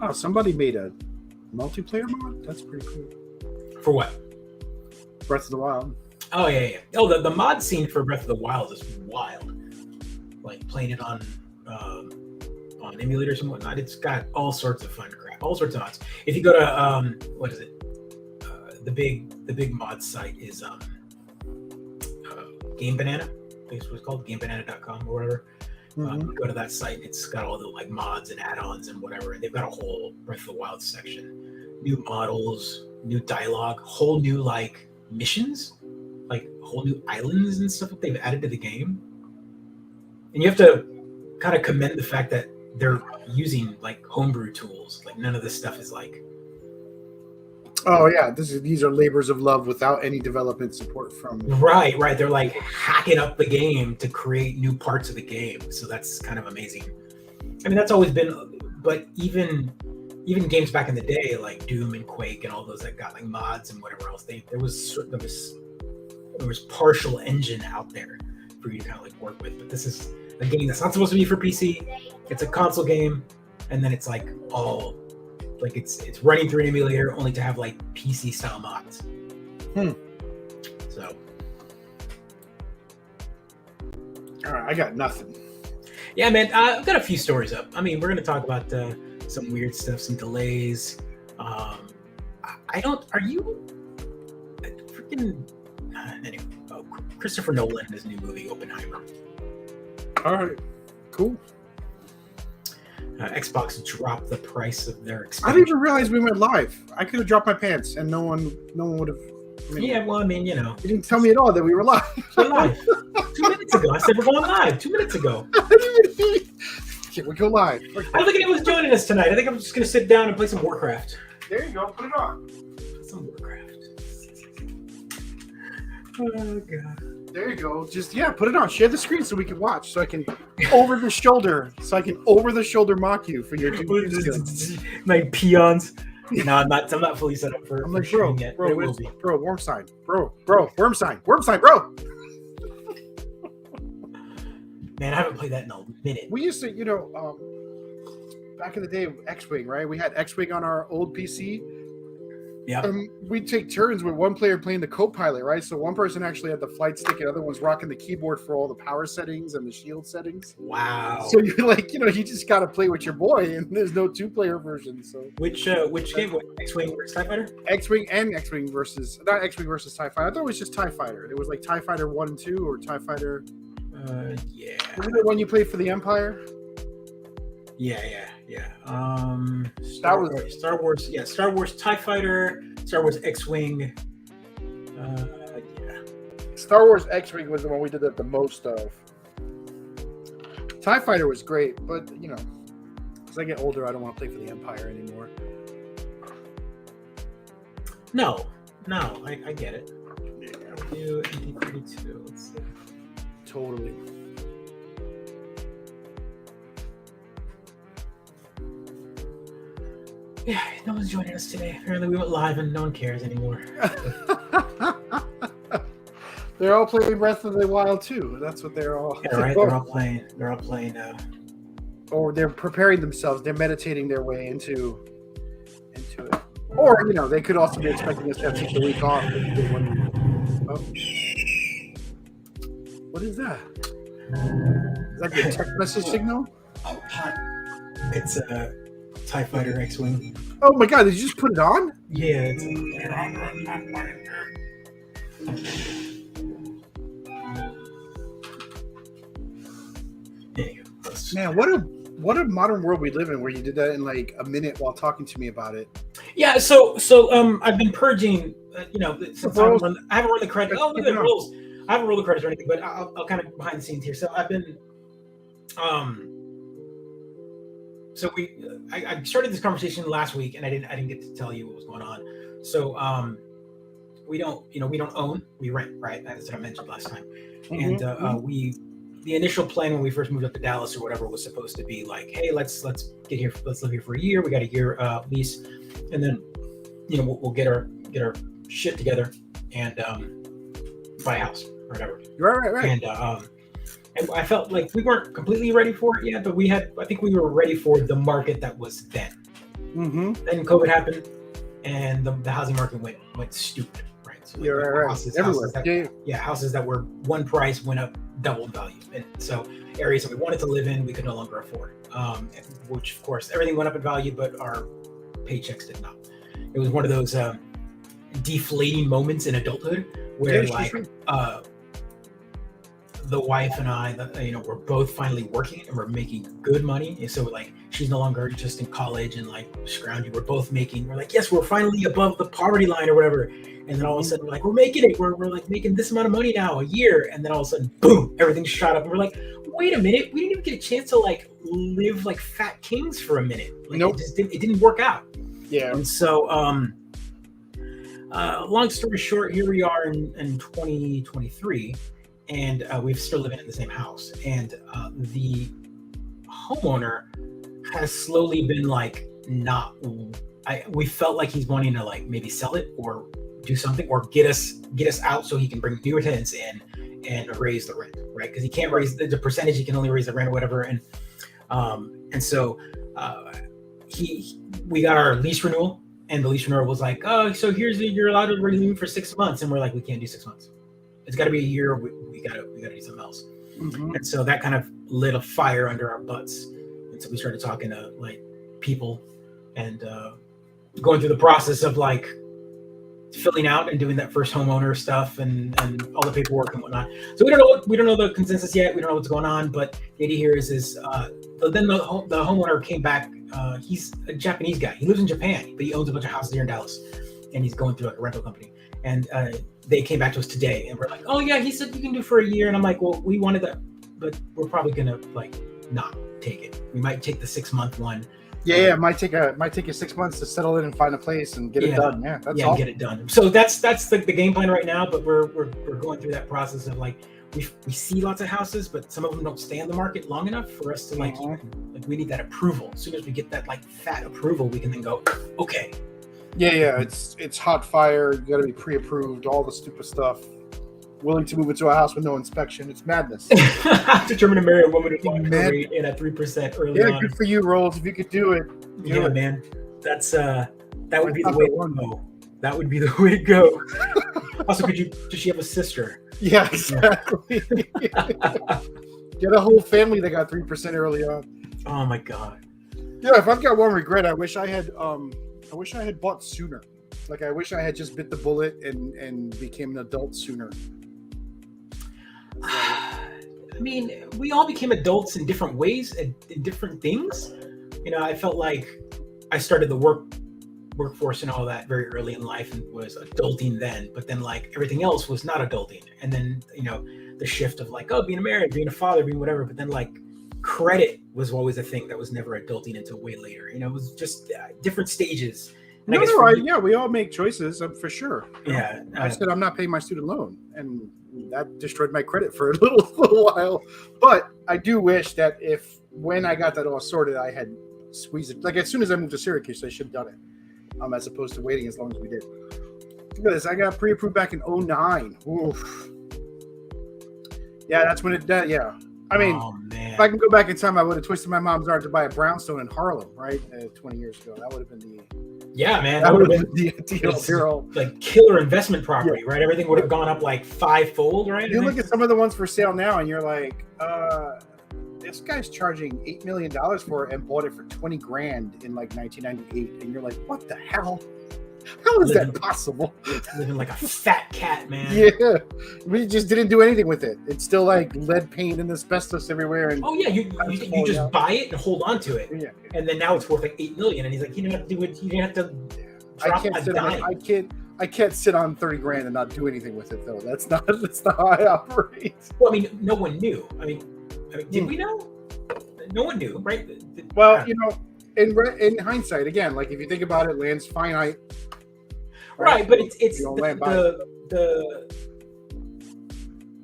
Oh, somebody made a multiplayer mod? That's pretty cool. For what? Breath of the Wild. Oh, yeah. Oh, the mod scene for Breath of the Wild is wild. Like, playing it on emulators and whatnot. It's got all sorts of fun crap, all sorts of mods. If you go to, what is it? The big mod site is Game Banana. I think it's what it's called, gamebanana.com or whatever. Go to that site. It's got all the like mods and add-ons and whatever. And they've got a whole Breath of the Wild section, new models, new dialogue, whole new like missions, like whole new islands and stuff that they've added to the game. And you have to kind of commend the fact that they're using like homebrew tools. Like none of this stuff is like. Oh yeah, these are labors of love without any development support from. Right. They're like hacking up the game to create new parts of the game. So that's kind of amazing. I mean, that's always been, but even games back in the day like Doom and Quake and all those that got like mods and whatever else, there was partial engine out there for you to kind of like work with. But this is a game that's not supposed to be for PC. It's a console game, and then it's like all. Like it's running through an emulator only to have like PC style mods. So, all right, I got nothing. Yeah, man, I've got a few stories up. I mean, we're gonna talk about some weird stuff, some delays. I don't. Are you freaking? Anyway, Christopher Nolan and his new movie Oppenheimer. All right, cool. Xbox dropped the price of their expansion. I didn't even realize we went live. I could have dropped my pants and no one would have. Yeah, well, I mean, you know. You didn't tell me at all that we were live. We're live. 2 minutes ago. I said we're going live 2 minutes ago. Okay, we go live. I don't think anyone's joining us tonight. I think I'm just going to sit down and play some Warcraft. There you go. Put it on. Some Warcraft. Oh, God. There you go. Just, put it on. Share the screen so we can watch. So I can over the shoulder mock you for your my peons. No, I'm not fully set up for. I'm like, for yet. bro, worm sign. Bro, worm sign, bro. Man, I haven't played that in a minute. We used to, back in the day, X-Wing, right? We had X-Wing on our old PC. Yeah. We'd take turns with one player playing the co-pilot, right? So one person actually had the flight stick, and the other one's rocking the keyboard for all the power settings and the shield settings. Wow. So you're like, you just got to play with your boy, and there's no two-player version. So which game? X-Wing versus TIE Fighter? X-Wing and X-Wing versus not X-Wing versus TIE Fighter. I thought it was just TIE Fighter. It was like TIE Fighter 1 and 2 or TIE Fighter. Yeah. Wasn't it when you played for the Empire? Yeah. Star Wars. Star Wars TIE Fighter, Star Wars X-Wing. Star Wars X-Wing was the one we did the most of. TIE Fighter was great, but as I get older, I don't want to play for the Empire anymore. No, I get it. Do ND32. Let's see. Totally. Yeah, no one's joining us today. Apparently we went live and no one cares anymore. They're all playing Breath of the Wild too. That's what they're all. Yeah, right. They're all playing. Or they're preparing themselves. They're meditating their way into it. Or they could also be expecting us to take the week off. What is that? Is that your text message signal? It's a TIE Fighter X-Wing. Oh my God! Did you just put it on? Yeah. Man, what a modern world we live in, where you did that in like a minute while talking to me about it. Yeah. So I've been purging. Since I haven't run the credits. Oh, look at the rules. I haven't rolled the credits or anything, but I'll kind of behind the scenes here. So I've been, I started this conversation last week, and I didn't get to tell you what was going on. So we don't own, we rent, right? That's what I mentioned last time. Mm-hmm. And the initial plan when we first moved up to Dallas or whatever was supposed to be like, hey, let's get here, let's live here for a year. We got a year lease, and then we'll get our shit together and buy a house or whatever. Right. And I felt like we weren't completely ready for it yet, but I think we were ready for the market that was then. Mm-hmm. Then COVID happened, and the housing market went stupid, right? So Houses everywhere. Houses that were one price went up double in value, and so areas that we wanted to live in we could no longer afford. Which of course everything went up in value, but our paychecks did not. It was one of those deflating moments in adulthood where the wife and I, we're both finally working and we're making good money. And so like, she's no longer just in college and like scrounging. We're both we're like, yes, we're finally above the poverty line or whatever. And then all of a sudden we're like, we're making it. We're like making this amount of money now a year. And then all of a sudden, boom, everything shot up. And we're like, wait a minute. We didn't even get a chance to like live like fat kings for a minute. Like, nope. It didn't work out. Yeah. And so, long story short, here we are in 2023. And we're still living in the same house. And the homeowner has slowly been like, we felt like he's wanting to like maybe sell it or do something or get us out so he can bring newer tenants in and raise the rent, right? Because he can't raise the percentage, he can only raise the rent or whatever. And so we got our lease renewal, and the lease renewal was like, oh, so you're allowed to renew for 6 months. And we're like, we can't do 6 months. It's got to be a year. We gotta do something else. Mm-hmm. And so that kind of lit a fire under our butts. And so we started talking to like people and going through the process of like filling out and doing that first homeowner stuff and all the paperwork and whatnot. So we don't know the consensus yet. We don't know what's going on. But the idea here is then the homeowner came back. He's a Japanese guy. He lives in Japan, but he owns a bunch of houses here in Dallas, and he's going through like a rental company. And they came back to us today and we're like, oh yeah, he said you can do for a year. And I'm like, well, we wanted that, but we're probably gonna like not take it. We might take the 6 month one. Yeah, it might take you 6 months to settle in and find a place and get it done. Yeah, that's awesome. Get it done. So that's the game plan right now. But we're going through that process of like we see lots of houses, but some of them don't stay on the market long enough for us to like we need that approval. As soon as we get that like fat approval, we can then go, okay. Yeah, it's hot fire. You got to be pre-approved. All the stupid stuff. Willing to move into a house with no inspection. It's madness. Determined to marry a woman who's rate in at 3% early on. Yeah, good for you, Rolls. If you could do it. Man. That's that would be the way to go. That would be the way to go. Also, does she have a sister? Yeah, exactly. Get a whole family that got 3% early on. Oh my god. Yeah, if I've got one regret, I wish I had bought sooner. Like, I wish I had just bit the bullet and became an adult sooner. I mean, we all became adults in different ways and in different things. I felt like I started the workforce and all that very early in life and was adulting then. But then, like, everything else was not adulting. And then, the shift of like, oh, being married, being a father, being whatever. But then, like, credit was always a thing that was never adulting until way later. It was just different stages. And we all make choices, for sure. Yeah. I said I'm not paying my student loan, and that destroyed my credit for a little while. But I do wish that when I got that all sorted, I had squeezed it. Like, as soon as I moved to Syracuse, I should have done it, as opposed to waiting as long as we did. Look at this. I got pre-approved back in 2009. Oof. Yeah, that's when it did. Yeah. I mean, if I can go back in time, I would have twisted my mom's arm to buy a brownstone in Harlem, right? 20 years ago. That would have been that would have been the ideal like killer investment property, right? Everything would have gone up like 5-fold, right? You look at some of the ones for sale now, and you're like, this guy's charging $8 million for it and bought it for $20,000 in like 1998, and you're like, what the hell? How is that possible? Living like a fat cat, man. Yeah, we just didn't do anything with it. It's still like lead paint and asbestos everywhere. And you just buy it and hold on to it, and then now it's worth like $8 million. And he's like, you didn't have to do it. You didn't have to. I can't sit on $30,000 and not do anything with it, though. That's not how I operate. Well, I mean, no one knew. I mean, did we know? No one knew, right? Well, in hindsight, again, like if you think about it, land's finite. Right, but it's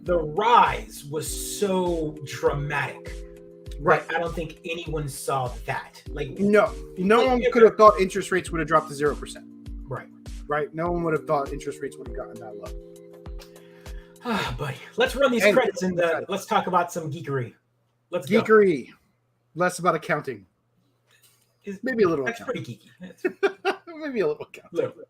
the rise was so dramatic. Right. I don't think anyone saw that. Like, no one could have thought interest rates would have dropped to 0%. Right. Right? No one would have thought interest rates would have gotten that low. Buddy, let's run these And- credits and let's talk about some geekery. Let's go. Geekery, less about accounting. Maybe a little. That's accounting. pretty geeky. Maybe a little accounting. Little bit.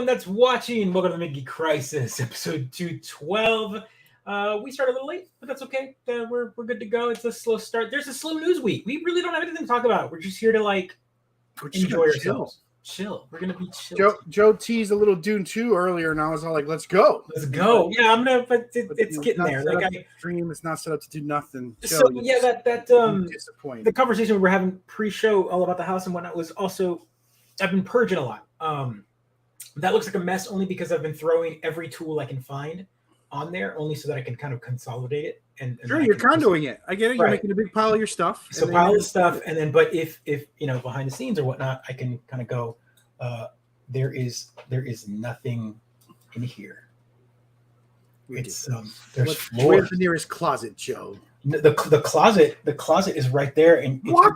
That's watching. Welcome to the Mid-Geek Crisis, episode 212. We started a little late, but that's okay. We're good to go. It's a slow start. There's a slow news week. We really don't have anything to talk about. We're just here to enjoy ourselves. Chill. We're gonna be chill. Joe teased a little Dune 2 earlier, and I was all like, "Let's go, let's go." Yeah, I'm gonna. But it's getting there. Stream is not set up to do nothing. So yeah, that the conversation we were having pre-show all about the house and whatnot was also. I've been purging a lot. That looks like a mess only because I've been throwing every tool I can find on there, only so that I can kind of consolidate it. And sure, you're condoing it. I get it. You're making a big pile of your stuff. So pile of stuff, and then, but if behind the scenes or whatnot, I can kind of go. There is nothing in here. It's there's floor. Where's the nearest closet, Joe? The closet is right there, and what?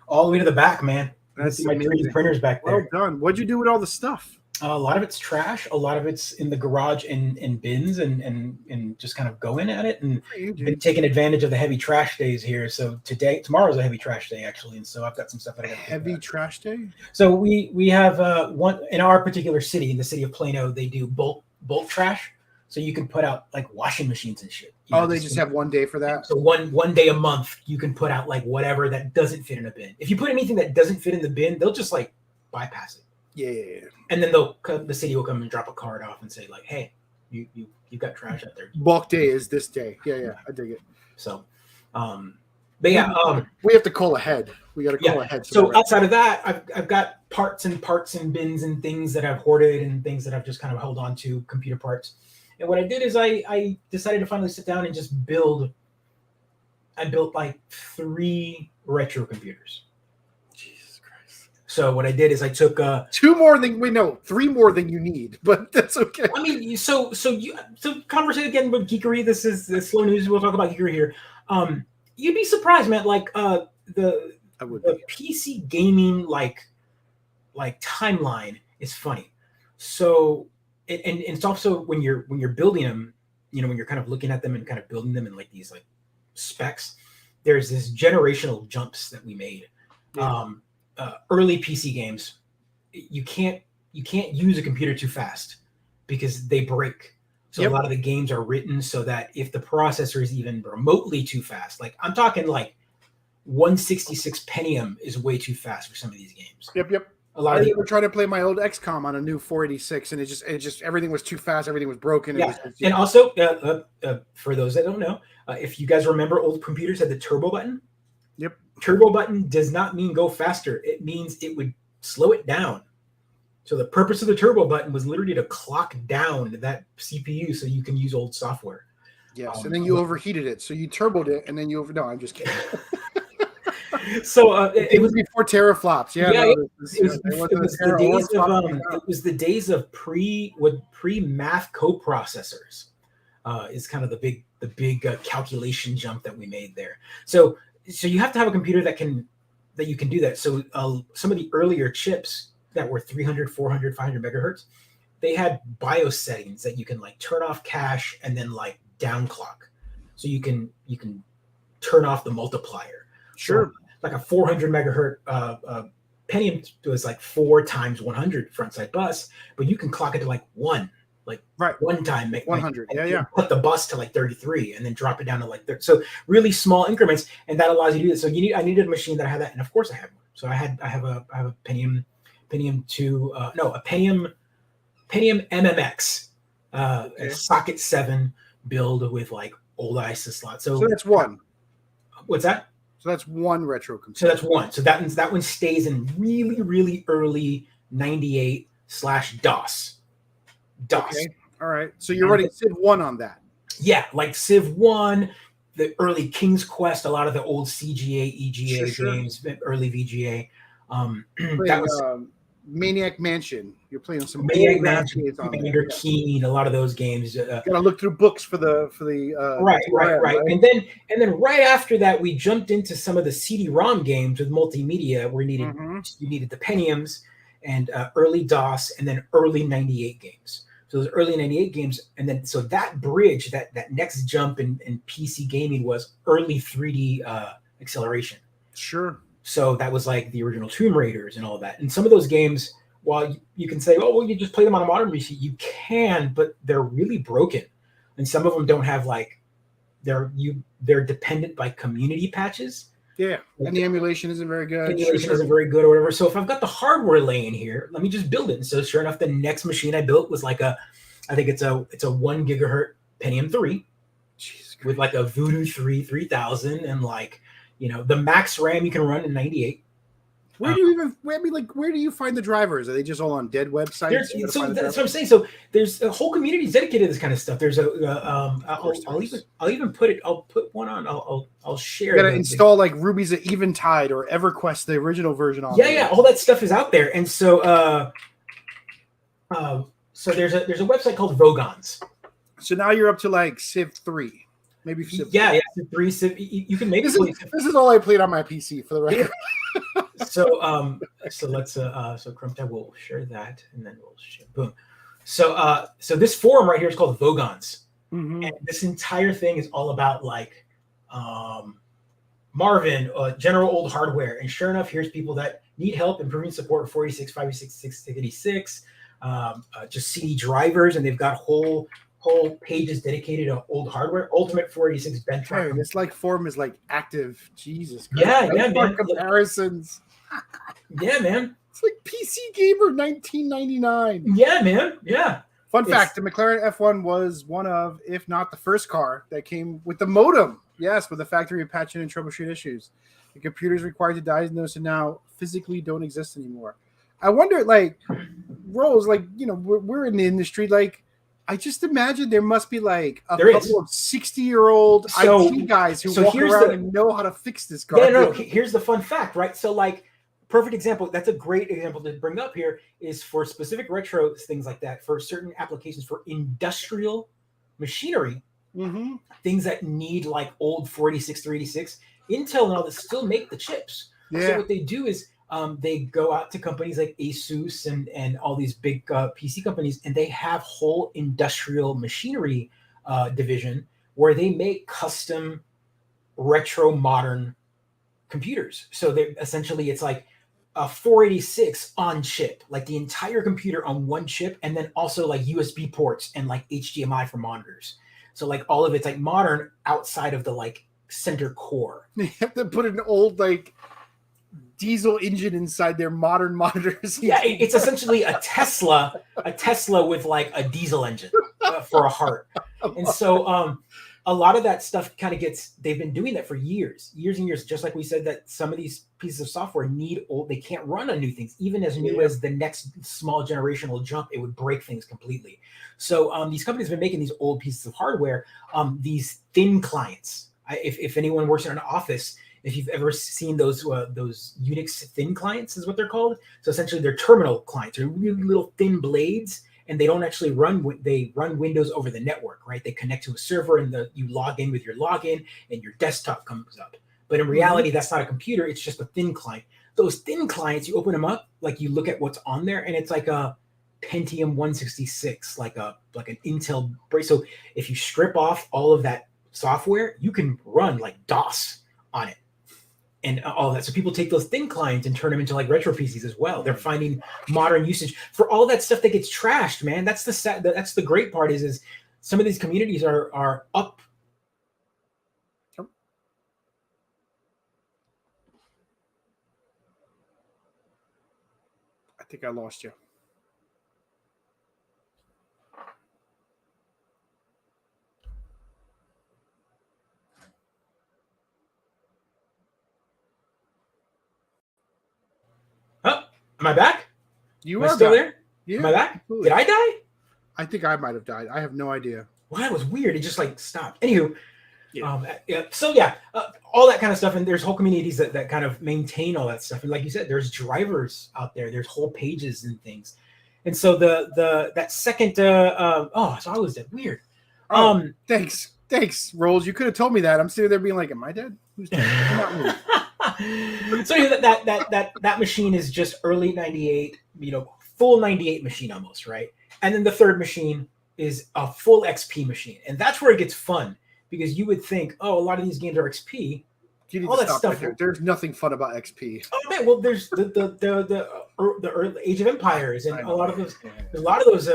All the way to the back, man. That's my 3D printers back there. Well done. What'd you do with all the stuff? A lot of it's trash. A lot of it's in the garage in bins and just kind of going at it and been taking advantage of the heavy trash days here. So tomorrow's a heavy trash day actually, and so I've got some stuff that I got. Heavy trash day. So we have one in our particular city, in the city of Plano. They do bulk trash, so you can put out like washing machines and shit. They just have one day for that. So one day a month you can put out like whatever that doesn't fit in a bin. If you put anything that doesn't fit in the bin, they'll just like bypass it. Yeah. And then the city will come and drop a card off and say like, "Hey, you've got trash out there." Bulk day is this day. Yeah, I dig it. So, but yeah, we have to call ahead. We got to call ahead. So outside of that, I've got parts and bins and things that I've hoarded and things that I've just kind of held on to, computer parts. And what I did is I decided to finally sit down and just build. I built like 3 retro computers. So what I did is I took 3 more than you need, but that's okay. I mean, so conversation again with geekery. This is the slow news. We'll talk about geekery here. You'd be surprised, man. Like the PC gaming like timeline is funny. So and it's also when you're building them, when you're kind of looking at them and kind of building them in like these like specs. There's this generational jumps that we made. Yeah. Early PC games, you can't use a computer too fast because they break. So a lot of the games are written so that if the processor is even remotely too fast, like I'm talking like 166 Pentium is way too fast for some of these games. Yep. A lot of people were trying to play my old XCOM on a new 486, and it just everything was too fast, everything was broken. Yeah, and also for those that don't know, if you guys remember, old computers had the turbo button. Yep. Turbo button does not mean go faster. It means it would slow it down. So the purpose of the turbo button was literally to clock down that CPU so you can use old software. Yes, and then you overheated it. So you turboed it, and then no, I'm just kidding. So it was before teraflops. It was the days of pre-math coprocessors. Is kind of the big calculation jump that we made there. So you have to have a computer that you can do that. So some of the earlier chips that were 300, 400, 500 megahertz, they had BIOS settings that you can like turn off cache and then like down clock. So you can turn off the multiplier. Sure. So like a 400 megahertz Pentium was like 4 times 100 front side bus, but you can clock it to like 1. Like one time, make 100, put the bus to like 33, and then drop it down to like 30. So really small increments, and that allows you to do this. So I needed a machine that had that, and of course I had one. So I have a Pentium 2, a Pentium MMX, a socket 7 build with like old ISA slots. So that's one. What's that? So that's one retro So computer. that's one. So that one stays in really, really early 98/DOS. Okay. All right. So you're And running Civ 1 on that. yeah, like Civ 1, the early King's Quest, a lot of the old CGA, EGA Sure. games, early VGA. That Playing was Maniac Mansion. You're playing some Maniac old ass Mansion, games on there. Commander Yeah. Keen, a lot of those games. Gotta look through books for the Right. DRM, And then right after that, we jumped into some of the CD-ROM games with multimedia, where you needed the Pentiums and early DOS, and then early 98 games. So those early 98 games, and then so that bridge, that next jump in PC gaming was early 3D acceleration. Sure. So that was like the original Tomb Raiders and all that. And some of those games, while you can say, oh, well, you just play them on a modern PC, you can, but they're really broken. And some of them don't have like, they're dependent by community patches. Yeah. And the emulation isn't very good. Emulation isn't very good or whatever. So if I've got the hardware laying here, let me just build it. And so sure enough, the next machine I built was like I think it's a 1 gigahertz Pentium 3 with like a Voodoo 3 3000 and like, the max RAM you can run in 98. Where do you find the drivers? Are they just all on dead websites? So that's what I'm saying. So there's a whole community dedicated to this kind of stuff. There's I'll even put it. I'll put one on. I'll share. You gotta install like Ruby's Eventide or EverQuest, the original version. Yeah, all that stuff is out there. And so so there's a website called Vogons. So now you're up to like Civ 3. Maybe Civ 3. Civ, you can maybe. This is all I played on my PC for the record. So let's so Crumptab will share that and then we'll share. Boom. So this forum right here is called Vogons. And this entire thing is all about like Marvin, general old hardware. And sure enough, here's people that need help improving support for 486, 586, 686, just CD drivers, and they've got whole pages dedicated to old hardware. Ultimate 486 benchmark. Hey, this like forum is like active. Jesus Christ. Yeah, man. Comparisons. Yeah, man. It's like PC Gamer 1999. Yeah, man. Yeah. Fun fact: the McLaren F1 was one of, if not the first car that came with the modem. Yes, with the factory patching and troubleshoot issues. The computers required to diagnose and now physically don't exist anymore. I wonder, like, Rose, like, we're in the industry, like. I just imagine there must be like a couple of 60-year-old IT guys who walk around and know how to fix this garbage. Yeah, no. Here's the fun fact, right? So, like, perfect example. That's a great example to bring up here is for specific retro things like that, for certain applications for industrial machinery, things that need like old 486, 386. Intel and all this still make the chips. Yeah. So what they do is they go out to companies like Asus and all these big PC companies, and they have whole industrial machinery division where they make custom retro modern computers. So they essentially, it's like a 486 on chip, like the entire computer on one chip, and then also like USB ports and like HDMI for monitors. So like all of it's like modern outside of the like center core. They have to put an old like diesel engine inside their modern monitors. Yeah, it's essentially a Tesla with like a diesel engine for a heart. And so a lot of that stuff kind of they've been doing that for years and years, just like we said that some of these pieces of software they can't run on new things. Even as new as the next small generational jump, it would break things completely. So these companies have been making these old pieces of hardware, these thin clients. If anyone works in an office, if you've ever seen those Unix thin clients is what they're called. So essentially they're terminal clients. They're really little thin blades, and they don't actually they run Windows over the network, right? They connect to a server and you log in with your login and your desktop comes up. But in reality, that's not a computer. It's just a thin client. Those thin clients, you open them up, like you look at what's on there, and it's like a Pentium 166, like an Intel brace. So if you strip off all of that software, you can run like DOS on it. And all that. So people take those thin clients and turn them into like retro PCs as well. They're finding modern usage for all that stuff that gets trashed, man. That's the great part is some of these communities are up. I think I lost you. Am I back? You Am I are still back. there? Yeah, Am I back? absolutely. Did I die? I think I might have died. I have no idea. Well, that was weird. It just like stopped. Anywho, Yeah. So yeah, all that kind of stuff, and there's whole communities that kind of maintain all that stuff. And like you said, there's drivers out there. There's whole pages and things. And so that second so I was dead. Weird. Thanks, Rolls. You could have told me that. I'm sitting there being like, "Am I dead? Who's dead? Not me." So that machine is just early '98, full '98 machine almost, right? And then the third machine is a full XP machine, and that's where it gets fun because you would think, oh, a lot of these games are XP. You need all to that stop stuff. right there. There's nothing fun about XP. Oh man, well, there's the early Age of Empires, and a lot of those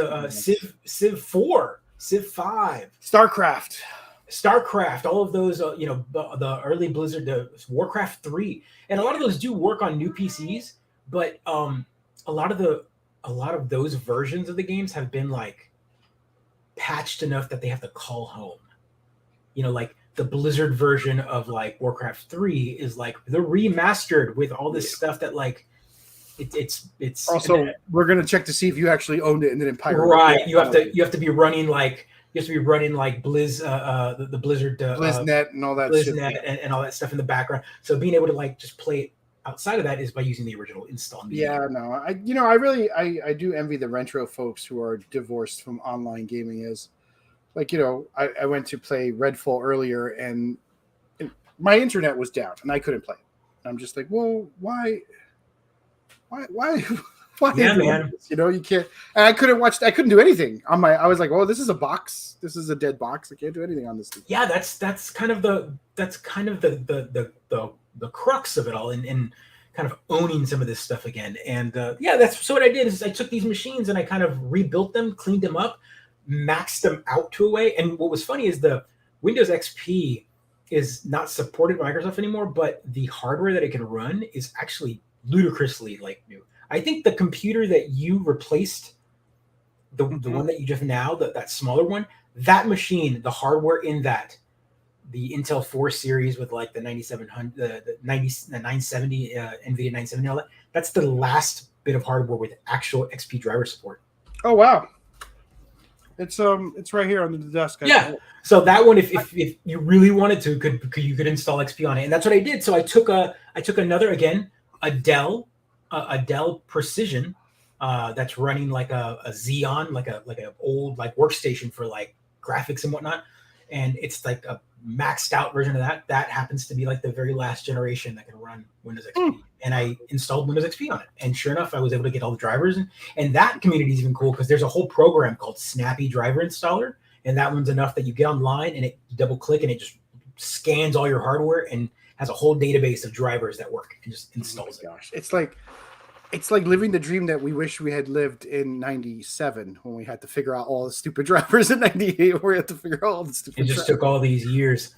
Civ 4, Civ 5, StarCraft, all of those, the early Blizzard, the Warcraft 3, and a lot of those do work on new PCs, but a lot of those versions of the games have been like patched enough that they have to call home. Like the Blizzard version of like Warcraft 3 is like the remastered with all this stuff that like it's also we're gonna check to see if you actually owned it in an Empire. Right, you have to be running like. You have to be running like Blizz, the Blizzard, BlizzNet and all that BlizzNet and all that stuff in the background. So being able to like just play it outside of that is by using the original install. Yeah, no, I really do envy the retro folks who are divorced from online gaming. Is like, I went to play Redfall earlier and my internet was down and I couldn't play. I'm just like, well, why? Yeah, man. You can't. And I couldn't do anything on my. I was like, oh, this is a box. This is a dead box. I can't do anything on this thing. Yeah, that's kind of the crux of it all, and kind of owning some of this stuff again. And that's so what I did is I took these machines and I kind of rebuilt them, cleaned them up, maxed them out to a way. And what was funny is the Windows XP is not supported by Microsoft anymore, but the hardware that it can run is actually ludicrously like new. I think the computer that you replaced, the one that you just now, that smaller one, that machine, the hardware in that, the Intel 4 series with like the 9700, the 970, NVIDIA 970, all that, that's the last bit of hardware with actual XP driver support. Oh, wow. It's right here on the desk. Yeah. So that one, if you really wanted to, you could install XP on it, and that's what I did. So I took another, again, a Dell Precision that's running like a Xeon, like a old like workstation for like graphics and whatnot, and it's like a maxed out version of that. That happens to be like the very last generation that can run Windows XP. And I installed Windows XP on it, and sure enough, I was able to get all the drivers. And that community is even cool because there's a whole program called Snappy Driver Installer, and that one's enough that you get online and it double click and it just scans all your hardware and has a whole database of drivers that work and just installs it. Gosh, it's like living the dream that we wish we had lived in '97 when we had to figure out all the stupid drivers in '98. We had to figure out all the stupid. It just took all these years.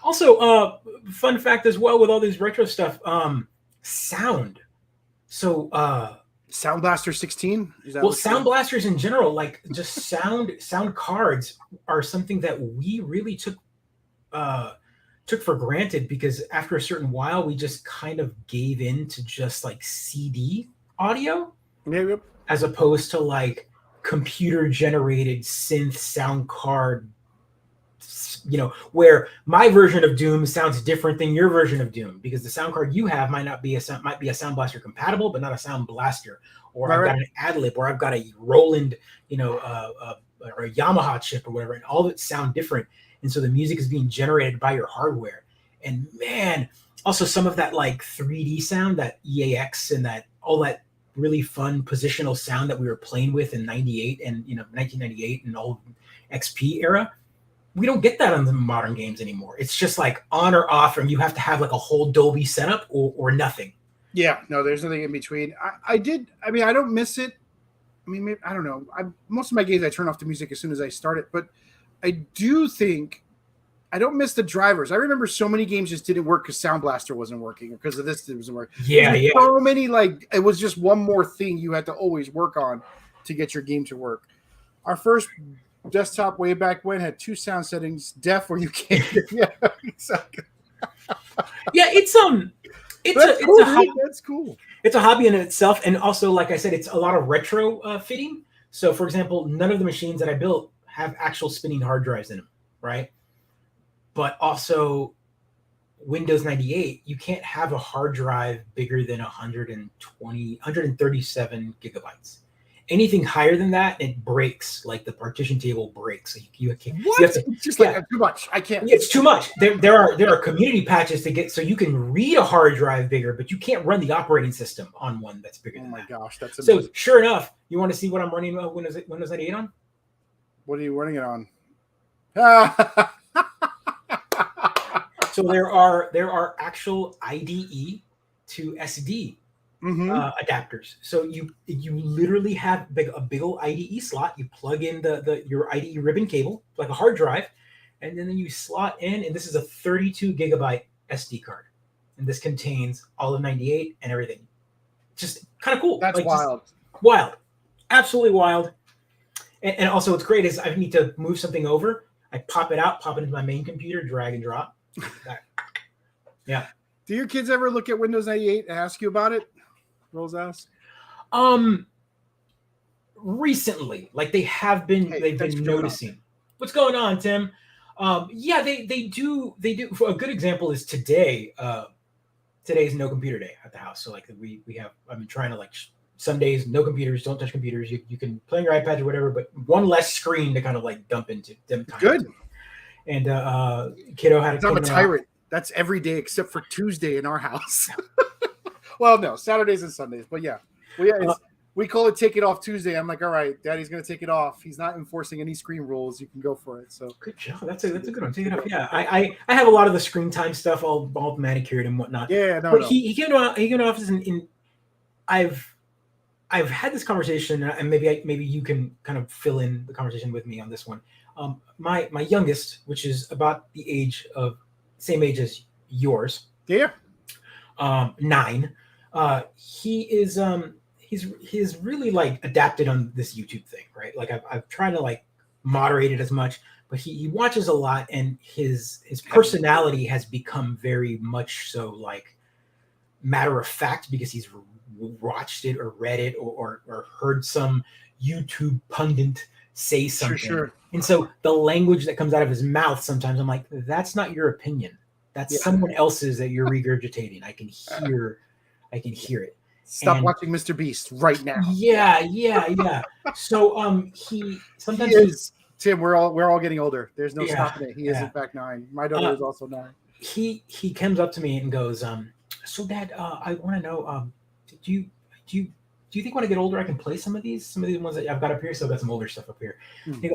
Also, fun fact as well with all this retro stuff, sound. So Sound Blaster 16. Sound blasters in general, like just sound cards are something that we really took for granted because after a certain while we just kind of gave in to just like CD audio, as opposed to like computer generated synth sound card. Where my version of Doom sounds different than your version of Doom because the sound card you have might be a Sound Blaster compatible, but not a Sound Blaster. Or I've got an Adlib, or I've got a Roland, or a Yamaha chip or whatever, and all of it sound different. And so the music is being generated by your hardware. And man, also some of that like 3D sound, that EAX and all that really fun positional sound that we were playing with in 98 and 1998 and old XP era. We don't get that on the modern games anymore. It's just like on or off, and you have to have like a whole Dolby setup or nothing. Yeah, no, there's nothing in between. I don't miss it. I mean, maybe, I don't know. Most of my games, I turn off the music as soon as I start it, but I do think I don't miss the drivers. I remember so many games just didn't work because Sound Blaster wasn't working or because of this it wasn't working. Yeah. So many, like, it was just one more thing you had to always work on to get your game to work. Our first desktop way back when had 2 sound settings: deaf, where you can't. Yeah, exactly. Yeah, That's cool, dude. That's cool. It's a hobby in itself, and also, like I said, it's a lot of retro fitting. So, for example, none of the machines that I built have actual spinning hard drives in them, right? But also, Windows 98, you can't have a hard drive bigger than 137 gigabytes. Anything higher than that, it breaks. Like the partition table breaks. So you can't. What? You have to, it's just like too much. I can't. It's too much. There are community patches to get so you can read a hard drive bigger, but you can't run the operating system on one that's bigger than that. Oh my gosh, that's amazing. So sure enough, you want to see what I'm running Windows 98 on? What are you running it on? So there are actual IDE to SD adapters. So you literally have a big old IDE slot. You plug in your IDE ribbon cable like a hard drive, and then you slot in. And this is a 32 gigabyte SD card, and this contains all of 98 and everything. Just kind of cool. That's wild. Wild, absolutely wild. And also, what's great is I need to move something over. I pop it out, pop it into my main computer, drag and drop. Yeah. Do your kids ever look at Windows 98 and ask you about it? Rose ass. Recently, like they've been noticing. What's going on, Tim? Yeah, they do. A good example is today. Today's no computer day at the house. So like we have. I've been trying to like some days no computers, don't touch computers. You can play on your iPad or whatever, but one less screen to kind of like dump into them. Good. And kiddo had. I'm a tyrant. That's every day except for Tuesday in our house. Well, no, Saturdays and Sundays, but yeah. Well, yeah, we call it take it off Tuesday. I'm like, all right, Daddy's going to take it off. He's not enforcing any screen rules. You can go for it. So good job. That's a good one. Take it off. Yeah, I have a lot of the screen time stuff all manicured and whatnot. Yeah, no. But he came to office and I've had this conversation, and maybe you can kind of fill in the conversation with me on this one. My youngest, which is about the same age as yours. Yeah. 9. He's really like adapted on this YouTube thing, right? Like I've tried to like moderate it as much, but he watches a lot, and his personality has become very much so like matter of fact because he's watched it or read it or heard some YouTube pundit say something. Sure. And so the language that comes out of his mouth, sometimes I'm like, that's not your opinion. That's someone else's that you're regurgitating. I can hear it. Stop watching Mr. Beast right now. Yeah. So he sometimes is Tim. We're all getting older. There's no stopping it. He is in fact 9. My daughter is also 9. He comes up to me and goes, so Dad, I want to know, do you think when I get older I can play some of these ones that I've got up here? So I've got some older stuff up here.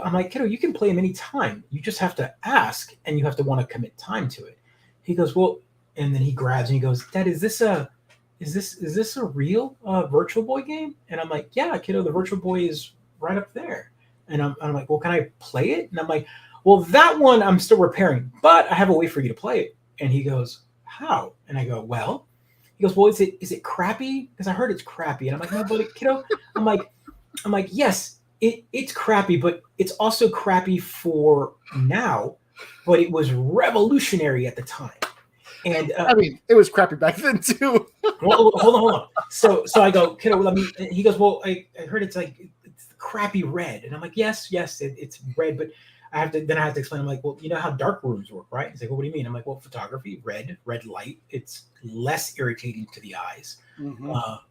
I'm like, kiddo, you can play them anytime. You just have to ask, and you have to want to commit time to it. He goes, well, and then he grabs and he goes, Dad, is this a real Virtual Boy game? And I'm like, yeah, kiddo, the Virtual Boy is right up there. And I'm like, well, can I play it? And I'm like, well, that one I'm still repairing, but I have a way for you to play it. And he goes, how? And I go, well, he goes, well, is it crappy? Because I heard it's crappy. And I'm like, no, but kiddo, I'm like, yes, it's crappy, but it's also crappy for now. But it was revolutionary at the time. And I mean, it was crappy back then too. Well, hold on. So I go, kiddo, let me. He goes, well, I heard it's crappy red, and I'm like, yes, it's red, but I have to explain. I'm like, well, you know how dark rooms work, right? He's like, well, what do you mean? I'm like, well, photography, red light, it's less irritating to the eyes,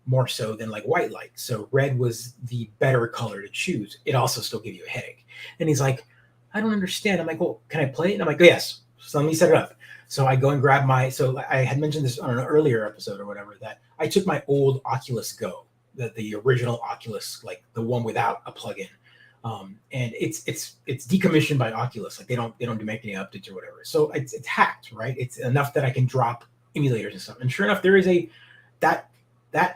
more so than like white light. So red was the better color to choose. It also still gives you a headache. And he's like, I don't understand. I'm like, well, can I play it? And I'm like, oh, yes. So let me set it up. So I go and grab so I had mentioned this on an earlier episode or whatever, that I took my old Oculus Go, the original Oculus, like the one without a plug-in. And it's decommissioned by Oculus. Like they don't make any updates or whatever. So it's hacked, right? It's enough that I can drop emulators and stuff. And sure enough, there is that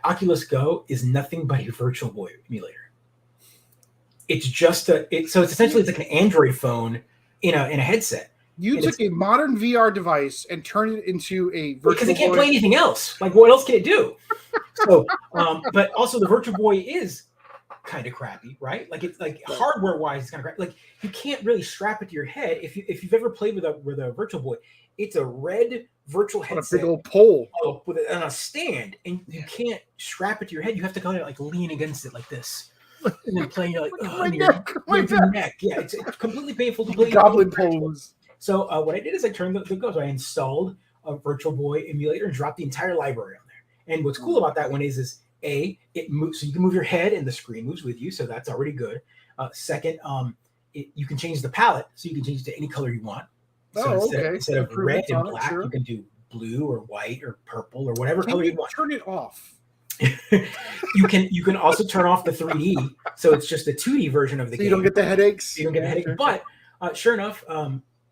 Oculus Go is nothing but a Virtual Boy emulator. It's just so it's essentially like an Android phone in a headset. You took a modern VR device and turned it into a Virtual Boy. Because it can't play anything else. Like, what else can it do? So, but also the Virtual Boy is kind of crappy, right? Like it's like hardware-wise, it's kind of crappy. Like you can't really strap it to your head. If you've ever played with a Virtual Boy, it's a red virtual On a headset big old pole. with on a stand, and you can't strap it to your head. You have to kind of like lean against it like this, and then play. You're like, oh, My and neck, my your neck. Yeah, it's completely painful to play. Goblin pose. So what I did is I turned the goes. I installed a Virtual Boy emulator and dropped the entire library on there. And what's cool about that one is it moves, so you can move your head and the screen moves with you, so that's already good. Second, you can change the palette, so you can change it to any color you want. So instead of red and black, you can do blue or white or purple or whatever color you want. Turn it off. you can also turn off the 3D, so it's just a 2D version of the game. You don't get the headaches. You don't get a headache. But sure enough,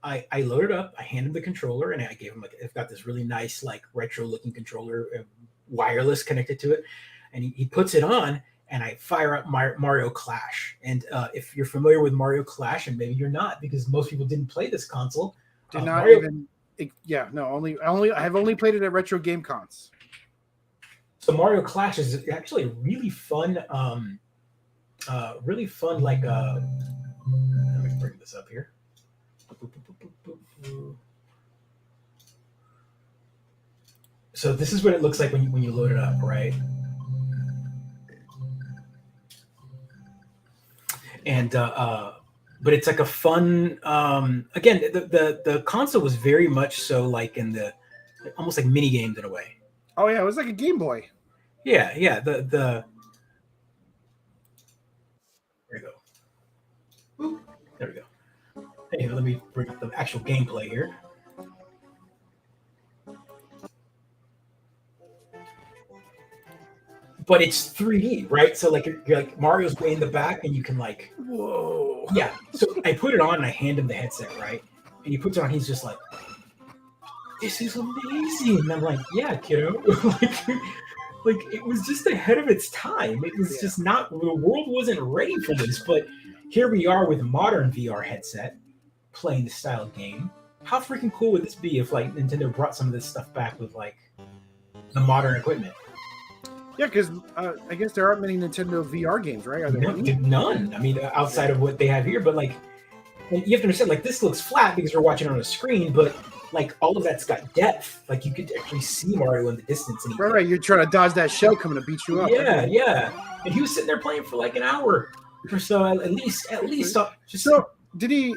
I loaded up. I handed him the controller, and I gave him I've got this really nice retro looking controller, wireless connected to it, and he puts it on. And I fire up Mario Clash. And if you're familiar with Mario Clash, and maybe you're not, because most people didn't play this console. Only I've only played it at retro game cons. So Mario Clash is actually a really fun, let me bring this up here. So this is what it looks like when you load it up, right? And but it's like a fun again, the console was very much so like in the almost like mini games in a way. Oh yeah, it was like a Game Boy. Yeah the there we go. Ooh, there we go. Hey, let me bring up the actual gameplay here. But it's 3D, right? So you're like Mario's way in the back, and you can whoa. Yeah. So I put it on, and I hand him the headset, right? And he puts it on. He's just like, "This is amazing." And I'm like, "Yeah, kiddo." like it was just ahead of its time. It was just not. The world wasn't ready for this, but here we are with a modern VR headset playing this style of game. How freaking cool would this be if Nintendo brought some of this stuff back with the modern equipment? Yeah, because I guess there aren't many Nintendo VR games, right? Are there none. I mean, outside of what they have here, but and you have to understand, this looks flat because we're watching it on a screen, but all of that's got depth. You could actually see Mario in the distance. And right. You're trying to dodge that shell coming to beat you up. Yeah. And he was sitting there playing for an hour or so, at least. So did he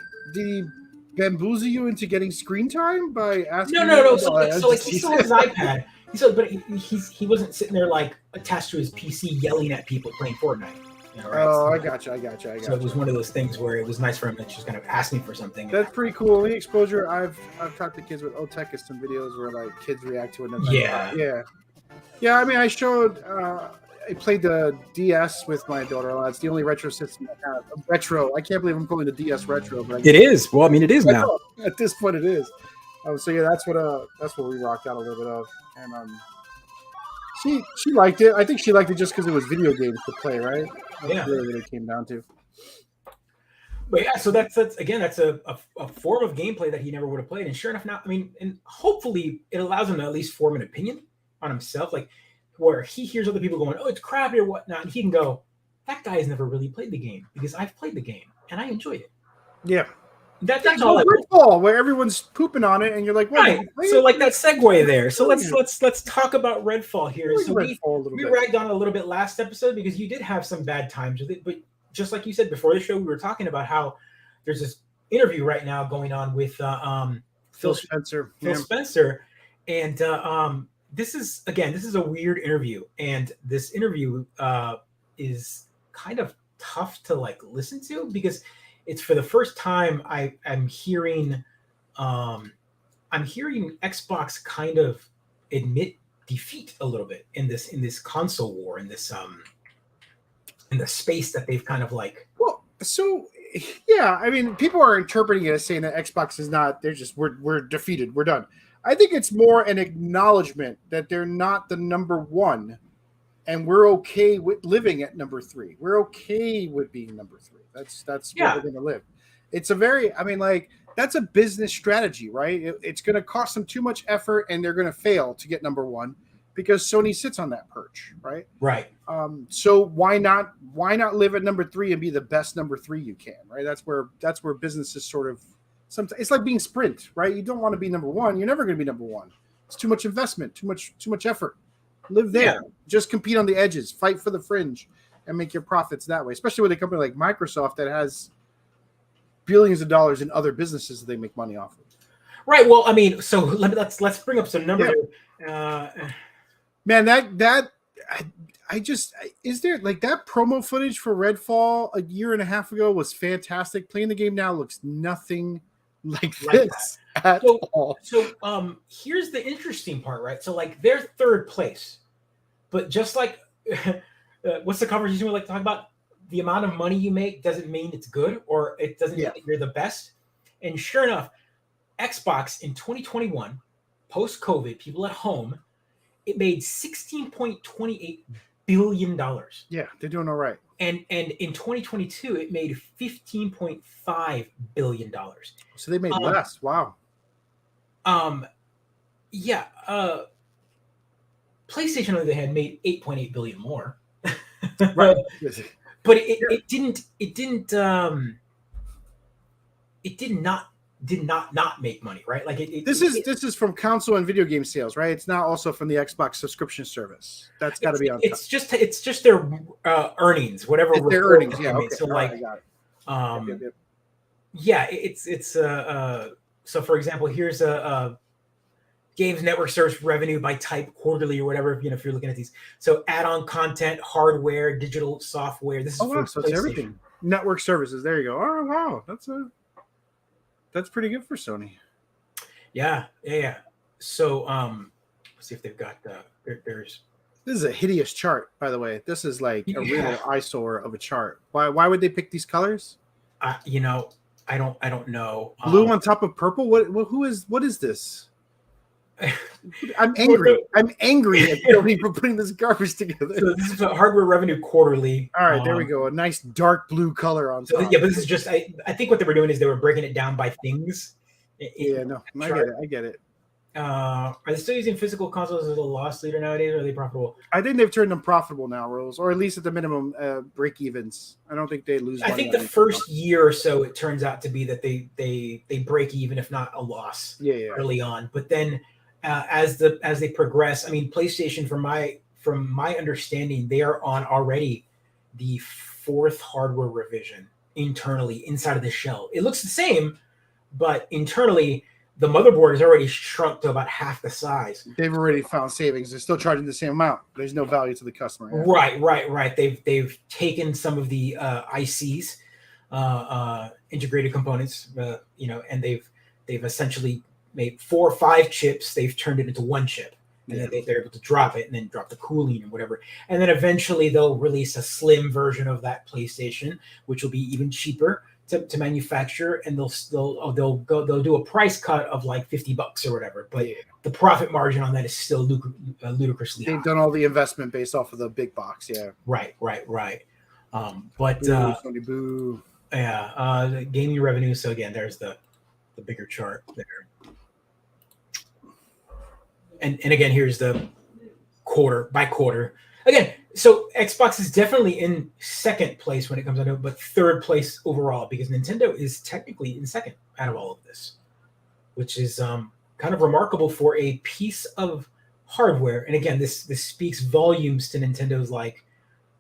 bamboozle you into getting screen time by asking? No. So he still has his iPad. But he wasn't sitting there attached to his PC yelling at people playing Fortnite. Right? Oh, I got you. So it was one of those things where it was nice for him to just kind of ask me for something. That's pretty cool. The exposure I've talked to kids with Otek some videos where kids react to it. And yeah. I mean, I showed. I played the DS with my daughter a lot. It's the only retro system I have. Retro. I can't believe I'm calling the DS retro. But it is. Well, I mean, it is now. At this point, it is. So yeah, that's what we rocked out a little bit of. And she liked it. I think she liked it just because it was video games to play, right? That's really what it came down to. But yeah, so that's a form of gameplay that he never would have played. And sure enough, now and hopefully it allows him to at least form an opinion on himself, where he hears other people going, "Oh, it's crappy" or whatnot, and he can go, "That guy has never really played the game because I've played the game and I enjoyed it." Yeah. That's all. Redfall, where everyone's pooping on it, and you're like, right. So that segue there. So let's talk about Redfall here. So we ragged on it a little bit last episode because you did have some bad times with it, but just like you said before the show, we were talking about how there's this interview right now going on with Phil Spencer. And this is a weird interview, and this interview is kind of tough to listen to because it's for the first time I'm hearing Xbox kind of admit defeat a little bit in this console war, in this in the space that they've kind of Well, so yeah, I mean, people are interpreting it as saying that Xbox is not. They're just we're defeated. We're done. I think it's more an acknowledgement that they're not the number one, and we're okay with living at number 3. We're okay with being number 3. That's where we're going to live. It's that's a business strategy, right? It's going to cost them too much effort, and they're going to fail to get number 1 because Sony sits on that perch, right? Right. So why not live at number 3 and be the best number 3 you can, right? That's where businesses sort of sometimes it's like being Sprint, right? You don't want to be number 1. You're never going to be number 1. It's too much investment, too much effort. Live there. Yeah. Just compete on the edges, fight for the fringe, and make your profits that way. Especially with a company like Microsoft that has billions of dollars in other businesses that they make money off of. Right. Well, I mean, so let's bring up some numbers. Yeah. Man, I just is there like that promo footage for Redfall a year and a half ago was fantastic. Playing the game now looks nothing like this at all. So here's the interesting part, right? So like they're third place, but just like what's the conversation we like to talk about? The amount of money you make doesn't mean it's good, or it doesn't mean that you're the best. And sure enough, Xbox in 2021, post-COVID, people at home, it made $16.28 billion. Yeah, they're doing all right. And in 2022, it made $15.5 billion. So they made less. Wow. Yeah. PlayStation, on the other hand, made 8.8 billion more. Right. But it did not make money, right? Like this is from console and video game sales, right? It's not also from the Xbox subscription service. That's got to be on. It's just their earnings, whatever. It's their earnings, yeah. Okay. So like, yep. Yeah, it's so for example, here's a Games Network Service revenue by type quarterly or whatever, if you're looking at these. So add-on content, hardware, digital software. This is wow, so it's everything. Network services. There you go. Oh wow, that's pretty good for Sony. Yeah. So let's see if they've got there's. This is a hideous chart, by the way. This is like a real eyesore of a chart. Why would they pick these colors? I don't know. Blue on top of purple. What is this? I'm angry. I'm angry at Sony for putting this garbage together. So this is a hardware revenue quarterly. All right, there we go. A nice dark blue color on top. Yeah, but this is just. I think what they were doing is they were breaking it down by things. Yeah, no, I get it. Are they still using physical consoles as a loss leader nowadays, or are they profitable? I think they've turned them profitable now, Rose, or at least at the minimum break evens. I don't think they lose money. I think the first year or so, it turns out to be that they break even, if not a loss, early on. But then as they progress, I mean, PlayStation, from my understanding, they are on already the 4th hardware revision internally inside of the shell. It looks the same, but internally, the motherboard is already shrunk to about half the size. They've already found savings. They're still charging the same amount. There's no value to the customer. Yeah. Right. They've taken some of the ICs, integrated components, and they've essentially made 4 or 5 chips. They've turned it into 1 chip, and then they're able to drop it and then drop the cooling and whatever. And then eventually they'll release a slim version of that PlayStation, which will be even cheaper to manufacture, and they'll do a price cut of like $50 or whatever, but the profit margin on that is still ludicrously high. They've done all the investment based off of the big box. Right. But Sony boo. Gaming revenue. So again, there's the bigger chart there, and again, here's the quarter by quarter again. So Xbox is definitely in 2nd place when it comes down to it, but 3rd place overall, because Nintendo is technically in 2nd out of all of this, which is kind of remarkable for a piece of hardware. And again, this speaks volumes to Nintendo's like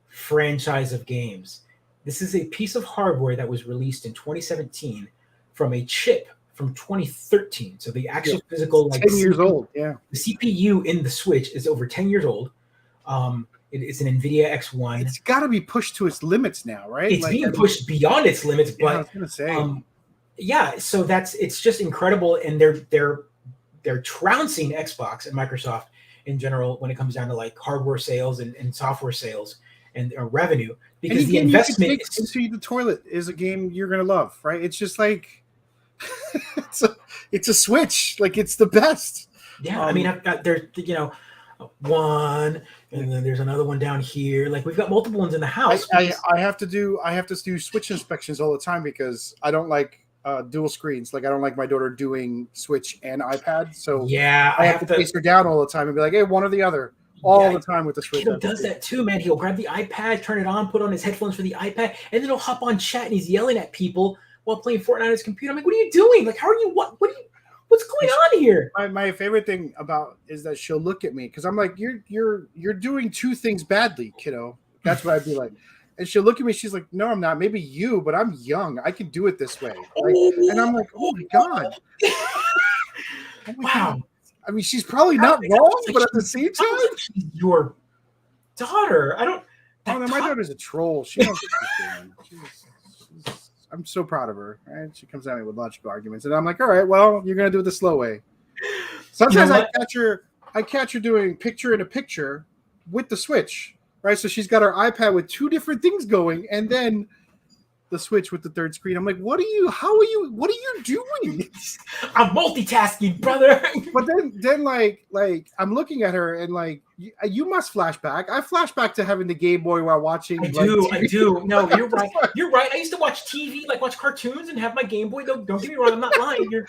franchise of games. This is a piece of hardware that was released in 2017 from a chip from 2013. So the actual physical, like 10 years old. Yeah, the CPU in the Switch is over 10 years old. It's an NVIDIA X1. It's got to be pushed to its limits now, right? It's being pushed beyond its limits, but I was gonna say, so it's just incredible, and they're trouncing Xbox and Microsoft in general when it comes down to like hardware sales and software sales and revenue, because the investment into the toilet is a game you're gonna love, right? It's just like it's a Switch, like it's the best. Yeah, I mean, I've got one, and then there's another one down here. Like we've got multiple ones in the house. I have to do Switch inspections all the time because I don't like dual screens. Like I don't like my daughter doing Switch and iPad. So I have to face her down all the time and be like, hey, one or the other, all the time with the Switch. He does that too, man. He'll grab the iPad, turn it on, put on his headphones for the iPad, and then he'll hop on chat and he's yelling at people while playing Fortnite on his computer. I'm like, what are you doing? Like, how are you? What are you? What's going on here? My favorite thing about is that she'll look at me because I'm like, you're doing two things badly, kiddo. That's what I'd be like. And she'll look at me. She's like, no, I'm not. Maybe you, but I'm young. I can do it this way. Like, and I'm like, oh my god. Oh my Wow. god. I mean, she's probably not wrong, but at the same time, she's your daughter. I don't. Oh no, my daughter's a troll. She knows what she's doing. I'm so proud of her. Right? She comes at me with logical arguments, and I'm like, all right, well, you're gonna do it the slow way. Sometimes I catch her doing picture in a picture with the Switch, right? So she's got her iPad with two different things going, and then the Switch with the third screen. I'm like, what are you doing? I'm multitasking, brother. But then like I'm looking at her and like you must flash back. I flash back to having the Game Boy while watching. I do. No, you're right. You're right. I used to watch TV, like watch cartoons and have my Game Boy. Don't get me wrong. I'm not lying. You're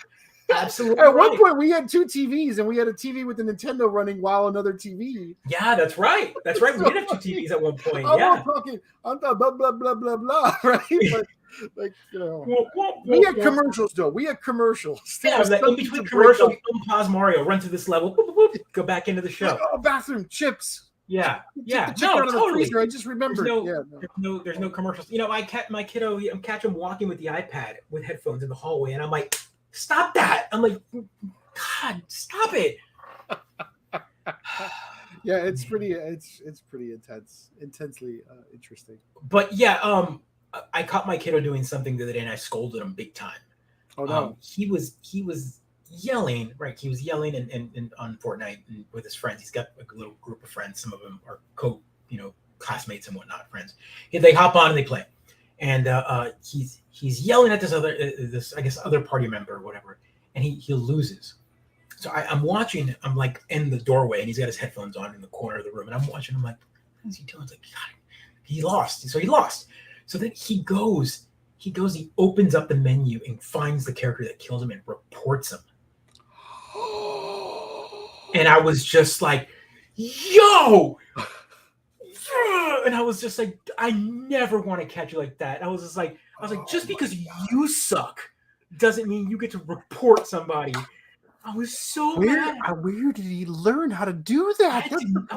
absolutely At right. one point, we had two TVs, and we had a TV with the Nintendo running while another TV. Yeah, that's right. That's right. We did have two TVs at one point. I'm Yeah. I'm talking blah blah blah blah blah. Right? But, like we had commercials though. We had commercials. Yeah, like in between commercials, pause Mario, run to this level, boop, boop, boop, go back into the show. Oh, bathroom chips. Yeah, yeah. No, out of the freezer. I just remembered. There's no commercials. You know, I catch my kiddo. I catch him walking with the iPad with headphones in the hallway, and I'm like, stop that! I'm like, God, stop it! Yeah, it's pretty intensely interesting. But yeah, I caught my kiddo doing something the other day, and I scolded him big time. Oh no! He was yelling, right? He was yelling and on Fortnite and with his friends. He's got a little group of friends. Some of them are classmates and whatnot, friends. They hop on and they play, and he's yelling at this other party member or whatever, and he loses. So I'm watching. I'm like in the doorway, and he's got his headphones on in the corner of the room, and I'm watching. I'm like, what is he doing? It's like, God, he lost. So he lost. So then he goes. He opens up the menu and finds the character that killed him and reports him. And I was just like, yo! And I was just like, I never want to catch you like that. I was like, just because you suck doesn't mean you get to report somebody. I was so mad. Where did he learn how to do that? I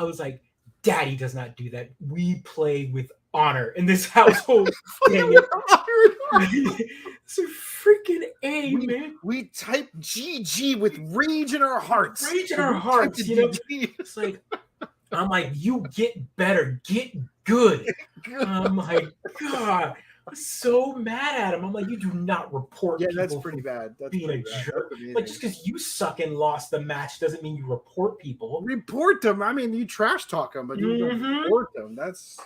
was like, Daddy does not do that. We play with honor in this household. It's a freaking A, man. We type GG with rage in our hearts. Rage in our hearts, you know. It's like, I'm like, you get better, get good. I'm like, God, I'm so mad at him. I'm like, you do not report. Yeah, that's pretty bad. That's being a jerk. Like, just because you suck and lost the match doesn't mean you report people. Report them. I mean, you trash talk them, but you don't report them. That's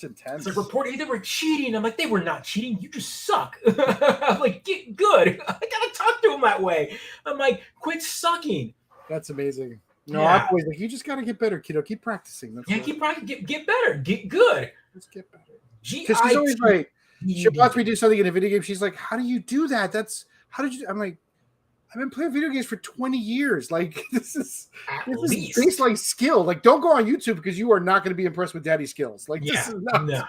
intense. It's like, report, they were cheating. I'm like, they were not cheating. You just suck. I'm like, get good. I gotta talk to him that way. I'm like, quit sucking. That's amazing. No, yeah. I'm always like, you just gotta get better, kiddo. Keep practicing. Keep practicing. Get better. Get good. Just get better. Because she's always like, she'll watch me do something in a video game. She's like, how do you do that? How did you? I'm like, I've been playing video games for 20 years. Like, this is baseline skill. Like, don't go on YouTube because you are not going to be impressed with daddy's skills. Like, this is not. No.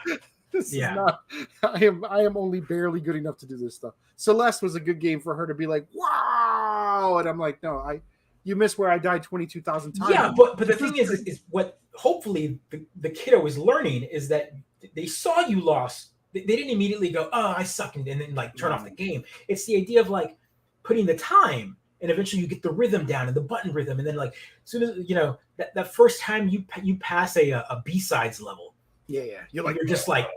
This is not. I am only barely good enough to do this stuff. Celeste was a good game for her to be like, wow, and I'm like, no, you missed where I died 22,000 times. Yeah, but the thing is what hopefully the kiddo is learning is that they saw you lost. They didn't immediately go, oh, I suck, and then like turn off the game. It's the idea of like putting the time, and eventually you get the rhythm down and the button rhythm, and then like as soon as that first time you pass a B-sides level, you're just like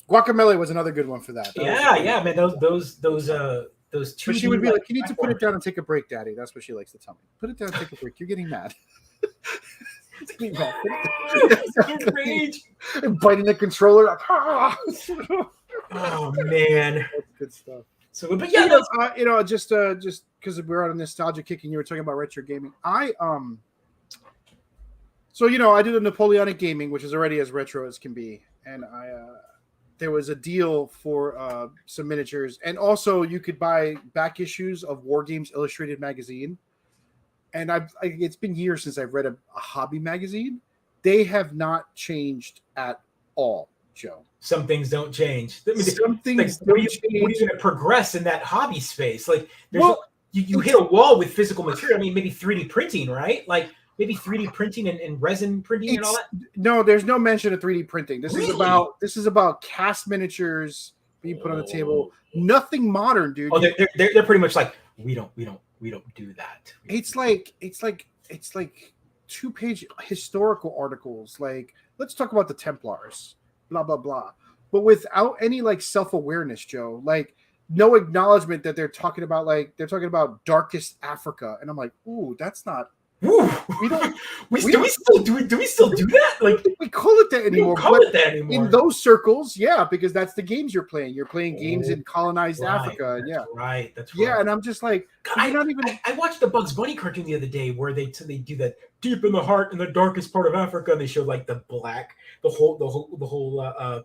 Guacamole was another good one for that. Man, those two. But she would be like, you need to put it down and take a break, Daddy. That's what she likes to tell me. Put it down and take a break. You're getting mad. Rage. And biting the controller. Like, oh man, that's good stuff. So, but yeah, just because we're on a nostalgia kick and you were talking about retro gaming, I do the Napoleonic gaming, which is already as retro as can be, and there was a deal for some miniatures, and also you could buy back issues of War Games Illustrated magazine. And it's been years since I've read a hobby magazine. They have not changed at all. Joe. Some things don't change. I mean, Some things like, don't what are you change. going to progress in that hobby space? Like, there's Well, you hit a wall with physical material. I mean, maybe 3D printing, right? Like maybe 3D printing and resin printing and all that. No, there's no mention of 3D printing. This Really? is about cast miniatures being put on the table. Nothing modern, dude. Oh, they're pretty much like we don't do that. It's like 2-page historical articles. Like, let's talk about the Templars, blah blah blah, but without any like self-awareness, Joe. Like, no acknowledgement that they're talking about darkest Africa, and I'm like, ooh, that's not. Ooh. We don't. Do we still do that? Like, we call it that anymore. We don't call it that anymore. In those circles, yeah, because that's the games you're playing. You're playing games in colonized Africa. That's right. Yeah, and I'm just like, God, I watched the Bugs Bunny cartoon the other day where they do that deep in the heart in the darkest part of Africa, and they show like the whole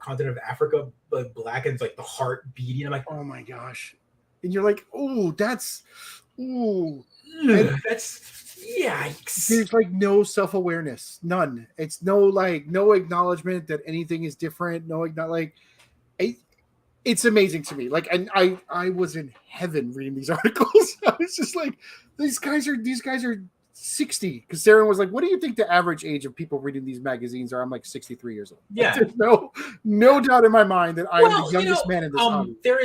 continent of Africa, but black, and it's like the heart beating. I'm like, oh my gosh, and you're like, oh, that's yikes. There's like no self-awareness, none. It's no acknowledgement that anything is different. It's amazing to me. Like, and I was in heaven reading these articles. I was just like, these guys are 60. Because Sarah was like, what do you think the average age of people reading these magazines are? I'm like 63 years old. Yeah. There's no doubt in my mind that I am the youngest man in this hobby. There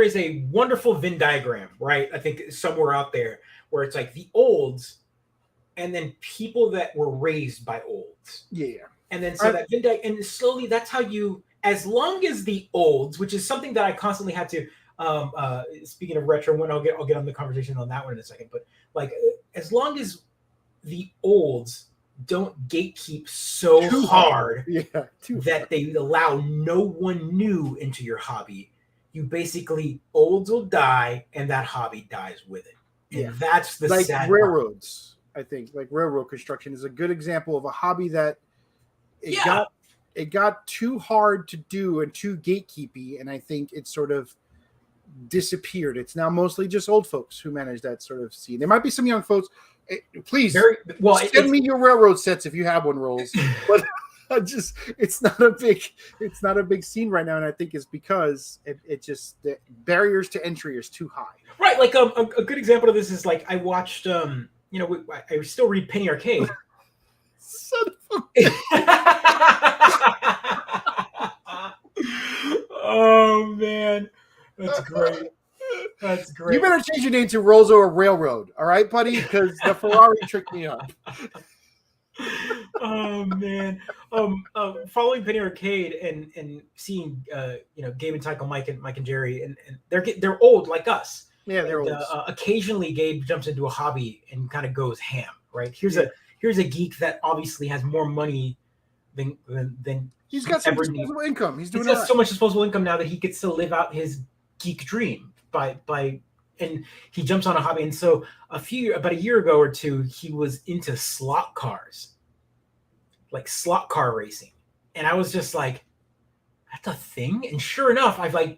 is a wonderful Venn diagram, right? I think somewhere out there where it's like the olds and then people that were raised by olds. Yeah. And then so that Venn diagram, and slowly that's how you, as long as the olds, which is something that I constantly had to, speaking of retro, when I'll get on the conversation on that one in a second, but like, as long as the olds don't gatekeep so hard that they allow no one new into your hobby, you basically, olds will die and that hobby dies with it. And that's the like sad railroads. Part. I think like railroad construction is a good example of a hobby that it got too hard to do and too gatekeepy, and I think it sort of disappeared. It's now mostly just old folks who manage that sort of scene. There might be some young folks. Please send me your railroad sets if you have one, Rolls. But it's not a big scene right now, and I think it's because it just the barriers to entry is too high. Right, like a good example of this is like I watched I still read Penny Arcade. Son of a oh man, that's great. That's great. You better change your name to Rolls or Railroad, all right, buddy? Because the Ferrari tricked me up. Oh man, following Penny Arcade and seeing Gabe and Tycho, Mike and Jerry, and they're old like us. Yeah, they're old. Occasionally, Gabe jumps into a hobby and kind of goes ham. Right? Here's a geek that obviously has more money than he's got some disposable income. He's got so much disposable income now that he gets to live out his geek dream by and he jumps on a hobby. And so about a year ago or two, he was into slot cars, like slot car racing. And I was just like, that's a thing? And sure enough, I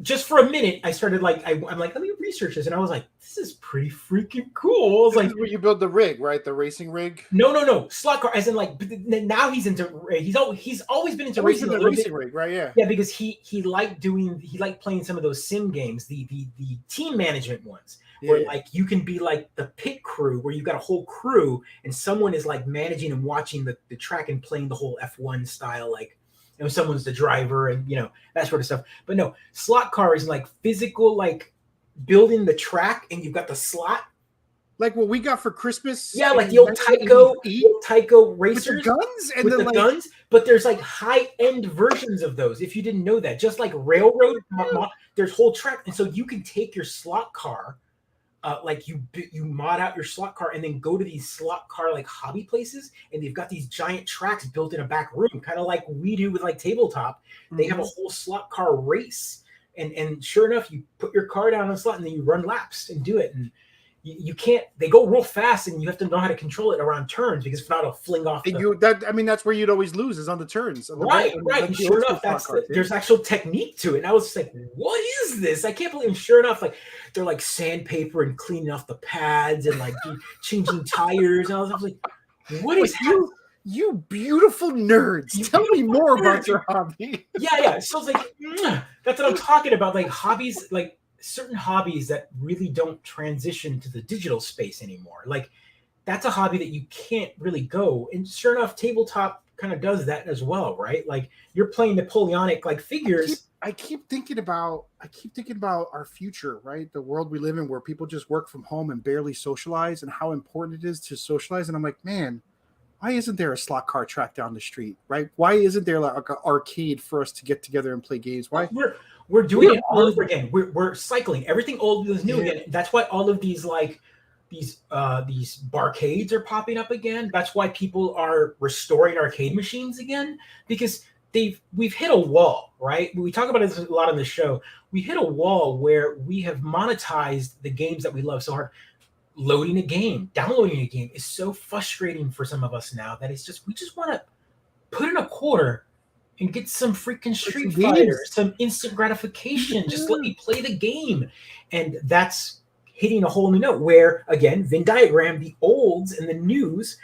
just for a minute, I started I'm like, let me research this. And I was like, this is pretty freaking cool. I was like, where you build the rig, right? The racing rig? No. Slot car, as in now he's always been into racing. The racing rig, right? Yeah. Yeah, because he liked playing some of those sim games, the team management ones, where like you can be like the pit crew, where you've got a whole crew and someone is like managing and watching the track and playing the whole F1 style, like someone's the driver and that sort of stuff. But no, slot car is like physical, like building the track and you've got the slot. Like what we got for Christmas. Yeah, like the old Tycho racers. With the guns? And with the guns. But there's like high-end versions of those, if you didn't know that. Just like Railroad, there's whole track. And so you can take your slot car, like you mod out your slot car and then go to these slot car like hobby places, and they've got these giant tracks built in a back room, kind of like we do with like tabletop. They have a whole slot car race, and sure enough, you put your car down on the slot and then you run laps and do it. And you can't. They go real fast, and you have to know how to control it around turns, because if not, it'll fling off. That's where you'd always lose, is on the turns. Right. Sure enough, there's actual technique to it. And I was just like, "What is this? I can't believe." And sure enough, like they're like sandpaper and cleaning off the pads and like changing tires. And I was like, "What is happening?" You beautiful nerds. Tell me more about your hobby. Yeah. So it's like that's what I'm talking about. Like hobbies, like certain hobbies that really don't transition to the digital space anymore. Like that's a hobby that you can't really go. And sure enough, tabletop kind of does that as well, right? Like you're playing Napoleonic like figures. I keep thinking about our future, right? The world we live in where people just work from home and barely socialize, and how important it is to socialize. And I'm like, man, why isn't there a slot car track down the street, right? Why isn't there like an arcade for us to get together and play games? Why we're doing it all over again. We're cycling. Everything old is new again. That's why all of these like these barcades are popping up again. That's why people are restoring arcade machines again, because we've hit a wall, right? We talk about this a lot on the show. We hit a wall where we have monetized the games that we love so hard. Loading a game, downloading a game is so frustrating for some of us now that it's just we just want to put in a quarter and get some freaking Street Fighter, some instant gratification. Just let me play the game. And that's hitting a whole new note where, again, Venn diagram, the olds and the news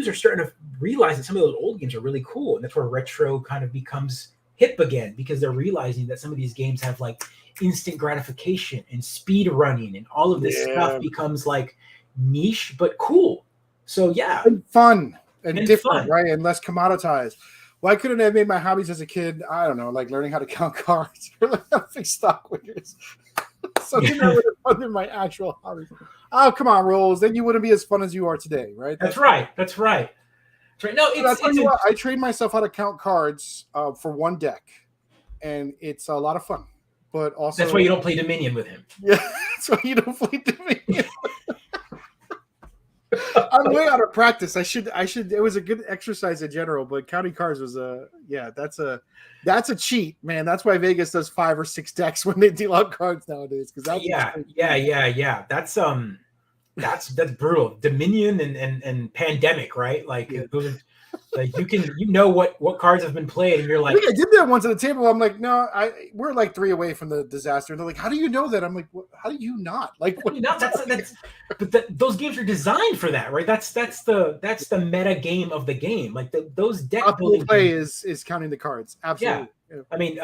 are starting to realize that some of those old games are really cool. And that's where retro kind of becomes hip again, because they're realizing that some of these games have like instant gratification and speed running, and all of this stuff becomes like niche but cool. So and fun and different, right? And less commoditized. Why couldn't I have made my hobbies as a kid? I don't know, like learning how to count cards or like how to fix stock winners. Something that would have funded my actual hobby. Oh, come on, Rolls. Then you wouldn't be as fun as you are today, right? That's right. No, I trained myself how to count cards for one deck, and it's a lot of fun. But also, that's why you don't play Dominion with him. Yeah, that's why you don't play Dominion. I'm way out of practice. I should. It was a good exercise in general, but counting cards was that's a cheat, man. That's why Vegas does 5 or 6 decks when they deal out cards nowadays. Because that's brutal. Dominion and Pandemic, right? Like those are, like you know what cards have been played, and you're like, I did that once at the table. I'm like, no, we're like 3 away from the disaster. And they're like, how do you know that? I'm like, how do you not? Like, what? Those games are designed for that, right? That's the meta game of the game. Like those deck building play is counting the cards. Absolutely. Yeah. I mean,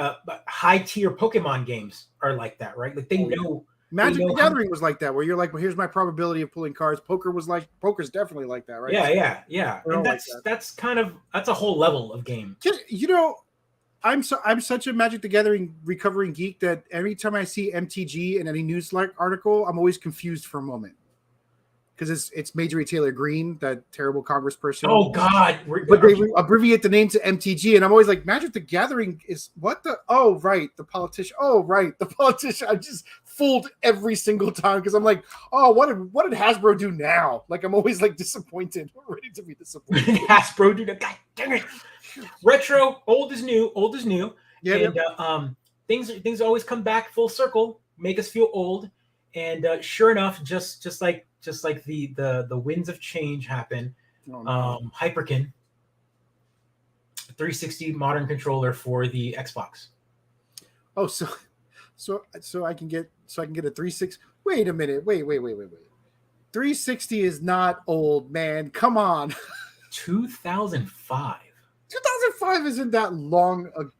high tier Pokemon games are like that, right? Like they know. Magic the Gathering was like that, where you're like, well, here's my probability of pulling cards. Poker's definitely like that, right? Yeah. And that's a whole level of game. You know, I'm such a Magic the Gathering recovering geek that every time I see MTG in any news article, I'm always confused for a moment. Because it's Major Ray Taylor Green, that terrible congressperson. Oh God! But they abbreviate the name to MTG, and I'm always like, Magic the Gathering is what the? Oh right, the politician. Oh right, the politician. I'm just fooled every single time because I'm like, oh, what did Hasbro do now? Like I'm always like disappointed, ready to be disappointed. Hasbro do that? God dang it! Retro, old is new. Yeah. And things always come back full circle, make us feel old, and sure enough, just like the winds of change happen. Hyperkin, 360 modern controller for the Xbox. Oh, so I can get a 360. Wait a minute. Wait. 360 is not old, man. Come on. 2005. 2005 isn't that long ago.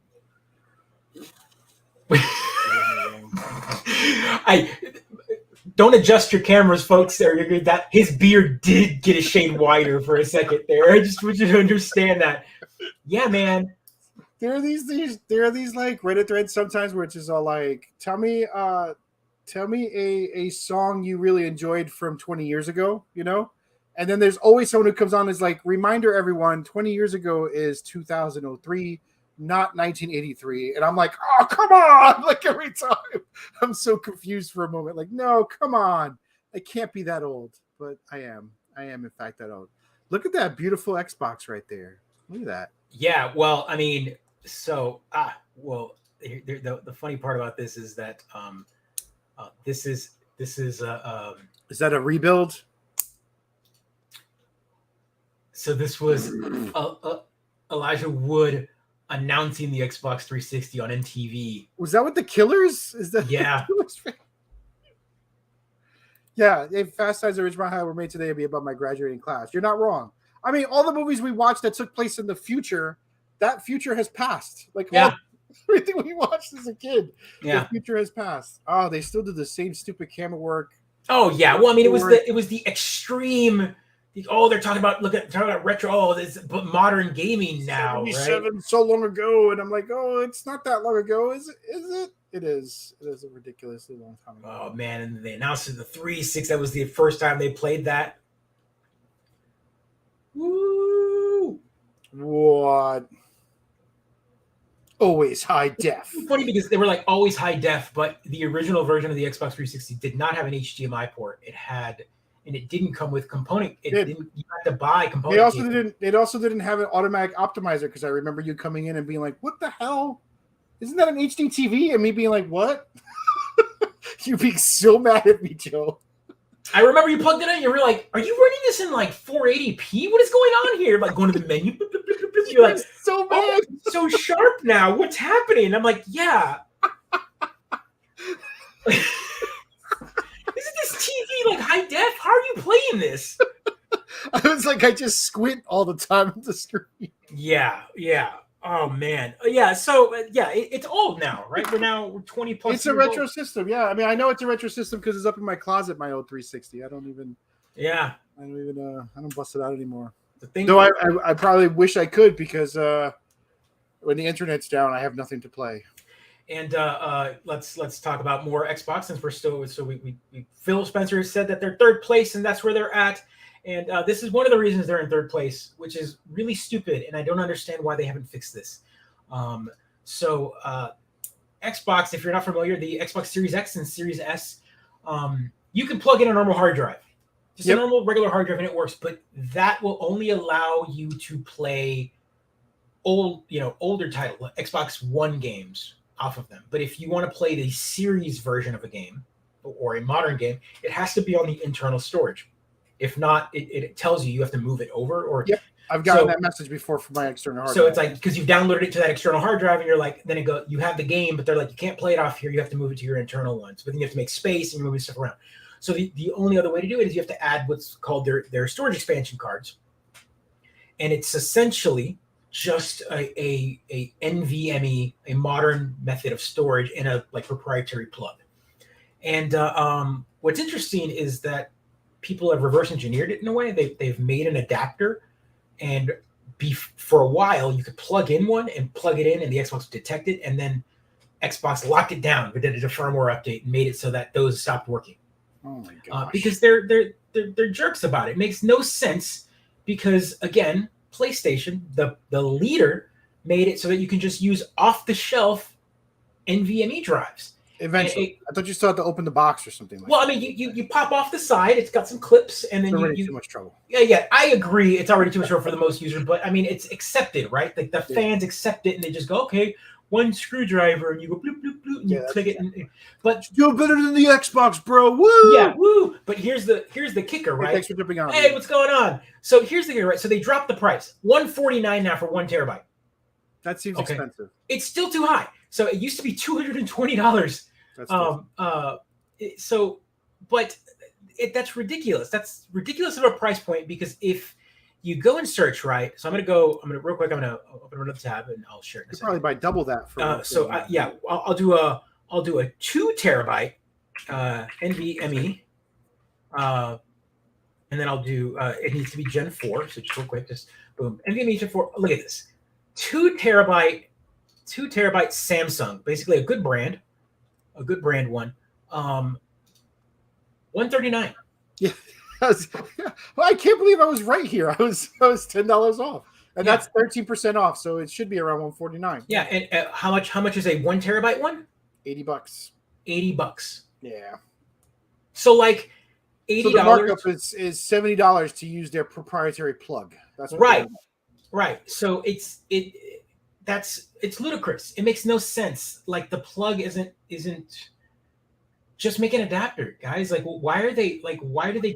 Don't adjust your cameras, folks. There, that his beard did get a shade wider for a second there. I just want you to understand that. Yeah, man. There are these like Reddit threads sometimes where it's just all like, tell me a song you really enjoyed from 20 years ago, you know? And then there's always someone who comes on and is like, reminder everyone, 20 years ago is 2003. Not 1983. And I'm like, oh, come on. Like every time I'm so confused for a moment. Like, no, come on. I can't be that old, but I am in fact that old. Look at that beautiful Xbox right there. Look at that. Yeah. Well, I mean, so, the funny part about this is that this is that a rebuild? So this was Elijah Wood announcing the Xbox 360 on MTV. Was that what the Killers? Is that yeah? Yeah, if Fast Times at Ridgemont High were made today, it'd be about my graduating class. You're not wrong. I mean, all the movies we watched that took place in the future, that future has passed. Like everything we watched as a kid, the future has passed. Oh, they still do the same stupid camera work. Oh yeah, well, I mean, it was the extreme. They're talking about retro. Oh, this modern gaming now, 77, right? So long ago, and I'm like, oh, it's not that long ago, is it? Is it? It is. It is a ridiculously long time ago. Oh man, and they announced it the 360. That was the first time they played that. Woo! What? Always high def. It's funny because they were like always high def, but the original version of the Xbox 360 did not have an HDMI port. It had, and it didn't come with component. It didn't. You had to buy component. It also didn't have an automatic optimizer because I remember you coming in and being like, "What the hell? Isn't that an HD TV?" And me being like, "What?" You being so mad at me, Joe. I remember you plugged it in. You were like, "Are you running this in like 480p? What is going on here?" Like going to the menu. You're like, so bad, so sharp now. What's happening? And I'm like, yeah. Isn't this TV like high def? How are you playing this? I was like, I just squint all the time at the screen. Yeah. Oh man, yeah. So it's old now, right? We're 20 plus. It's a retro system, yeah. I mean, I know it's a retro system because it's up in my closet. My old 360. I don't bust it out anymore. Though I probably wish I could because when the internet's down, I have nothing to play. And let's talk about more Xbox since we're still we Phil Spencer said that they're third place and that's where they're at. And this is one of the reasons they're in third place, which is really stupid, and I don't understand why they haven't fixed this. Xbox, if you're not familiar, the Xbox Series X and Series S, you can plug in a normal hard drive. Just a normal regular hard drive and it works, but that will only allow you to play older title, Xbox One games off of them. But if you want to play the series version of a game or a modern game, it has to be on the internal storage. If not, it tells you have to move it over. Or I've gotten that message before from my external hard drive. So it's like because you've downloaded it to that external hard drive and you're like, then you have the game, but they're like, you can't play it off here. You have to move it to your internal ones. But then you have to make space and you're moving stuff around. So the only other way to do it is you have to add what's called their storage expansion cards. And it's essentially just a NVMe, a modern method of storage in a like proprietary plug. And what's interesting is that people have reverse engineered it in a way. They've made an adapter, and for a while you could plug in one and plug it in, and the Xbox would detect it, and then Xbox locked it down, but did a firmware update and made it so that those stopped working. Oh my gosh! Because they're jerks about it. It makes no sense because again, PlayStation, the leader, made it so that you can just use off the shelf NVMe drives. Eventually, I thought you still had to open the box or something. Well, I mean, you pop off the side. It's got some clips, and then you too much trouble. Yeah, I agree. It's already too much trouble for the most users, but I mean, it's accepted, right? Like the fans accept it, and they just go, okay, one screwdriver, and you go bloop bloop bloop, and you click it. But you're better than the Xbox, bro. Woo! Yeah, woo! But here's the kicker, right? Thanks for jumping on. Hey, what's going on? So here's the kicker, right? So they dropped the price, $149 now for 1 terabyte. That seems expensive. It's still too high. So it used to be $220. That's ridiculous. That's ridiculous of a price point because if you go and search, right? So I'm gonna real quick. I'm gonna open another tab and I'll share it. You probably buy double that for. I'll do a 2 terabyte NVMe, and then I'll do. It needs to be Gen 4. So just real quick, just boom, NVMe Gen 4. Look at this, 2 terabyte Samsung, basically a good brand one. $139. Yeah. Well, I can't believe I was right here. I was $10 off, and that's 13% off. So it should be around $149. Yeah, and how much is a 1 terabyte one? $80. $80. Yeah. So like $80. So the markup is $70 to use their proprietary plug. That's right. So it's ludicrous. It makes no sense. Like the plug isn't. Just make an adapter, guys. Like, why do they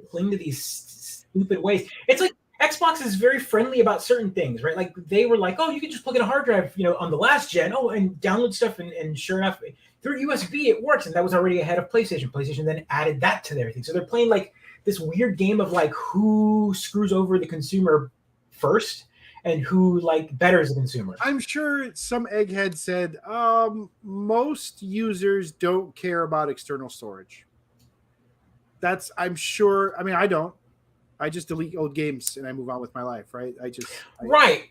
cling to these stupid ways? It's like Xbox is very friendly about certain things, right? Like they were like, oh, you can just plug in a hard drive, on the last gen, and download stuff, and sure enough, through USB it works, and that was already ahead of PlayStation. PlayStation then added that to their thing, so they're playing like this weird game of like who screws over the consumer first and who like betters the consumer. I'm sure some egghead said most users don't care about external storage. I'm sure. I mean, I don't. I just delete old games and I move on with my life, right? Right.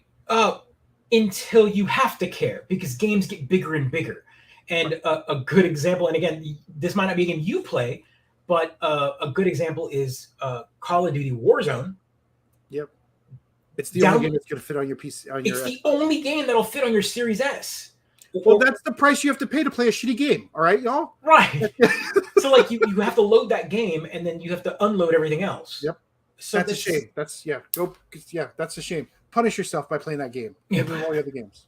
Until you have to care because games get bigger and bigger. And a good example, and again, this might not be a game you play, but a good example is Call of Duty Warzone. Yep. It's the only game that's going to fit on your PC. It's the only game that'll fit on your Series S. Well, that's the price you have to pay to play a shitty game. All right, y'all? Right. So, like, you have to load that game, and then you have to unload everything else. Yep. So that's a shame. That's a shame. Punish yourself by playing that game. Yep. All the other games.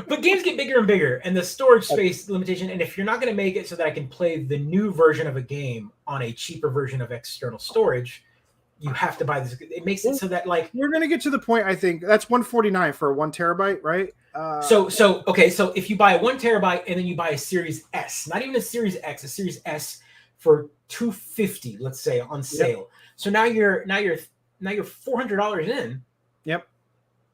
But games get bigger and bigger, and the storage space limitation. And if you're not going to make it so that I can play the new version of a game on a cheaper version of external storage, you have to buy this. It makes it so that like we're going to get to the point. I think that's $149 for a 1 terabyte, right? So if you buy a 1 terabyte and then you buy a Series S, not even a Series X, a Series S for $250, let's say on sale. Yep. So now you're $400 in. Yep.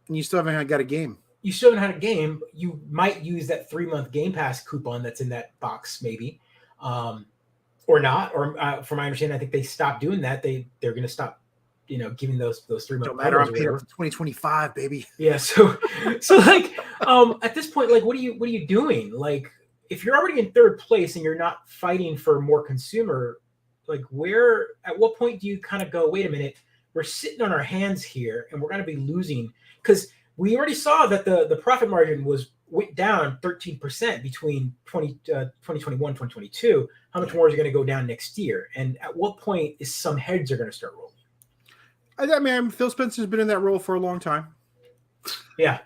And you still haven't got a game. You still haven't had a game. You might use that 3-month Game Pass coupon that's in that box, maybe, or not. Or from my understanding, I think they stopped doing that. They're going to stop, giving those 3-month. Don't matter. I'm paying up to 2025, baby. Yeah. So like, at this point, like, what are you doing? Like, if you're already in third place and you're not fighting for more consumer, like, at what point do you kind of go, wait a minute, we're sitting on our hands here and we're going to be losing because we already saw that the profit margin went down 13% between 2021 2022. How much more is it going to go down next year? And at what point is some heads are going to start rolling? I mean, Phil Spencer's been in that role for a long time. Yeah.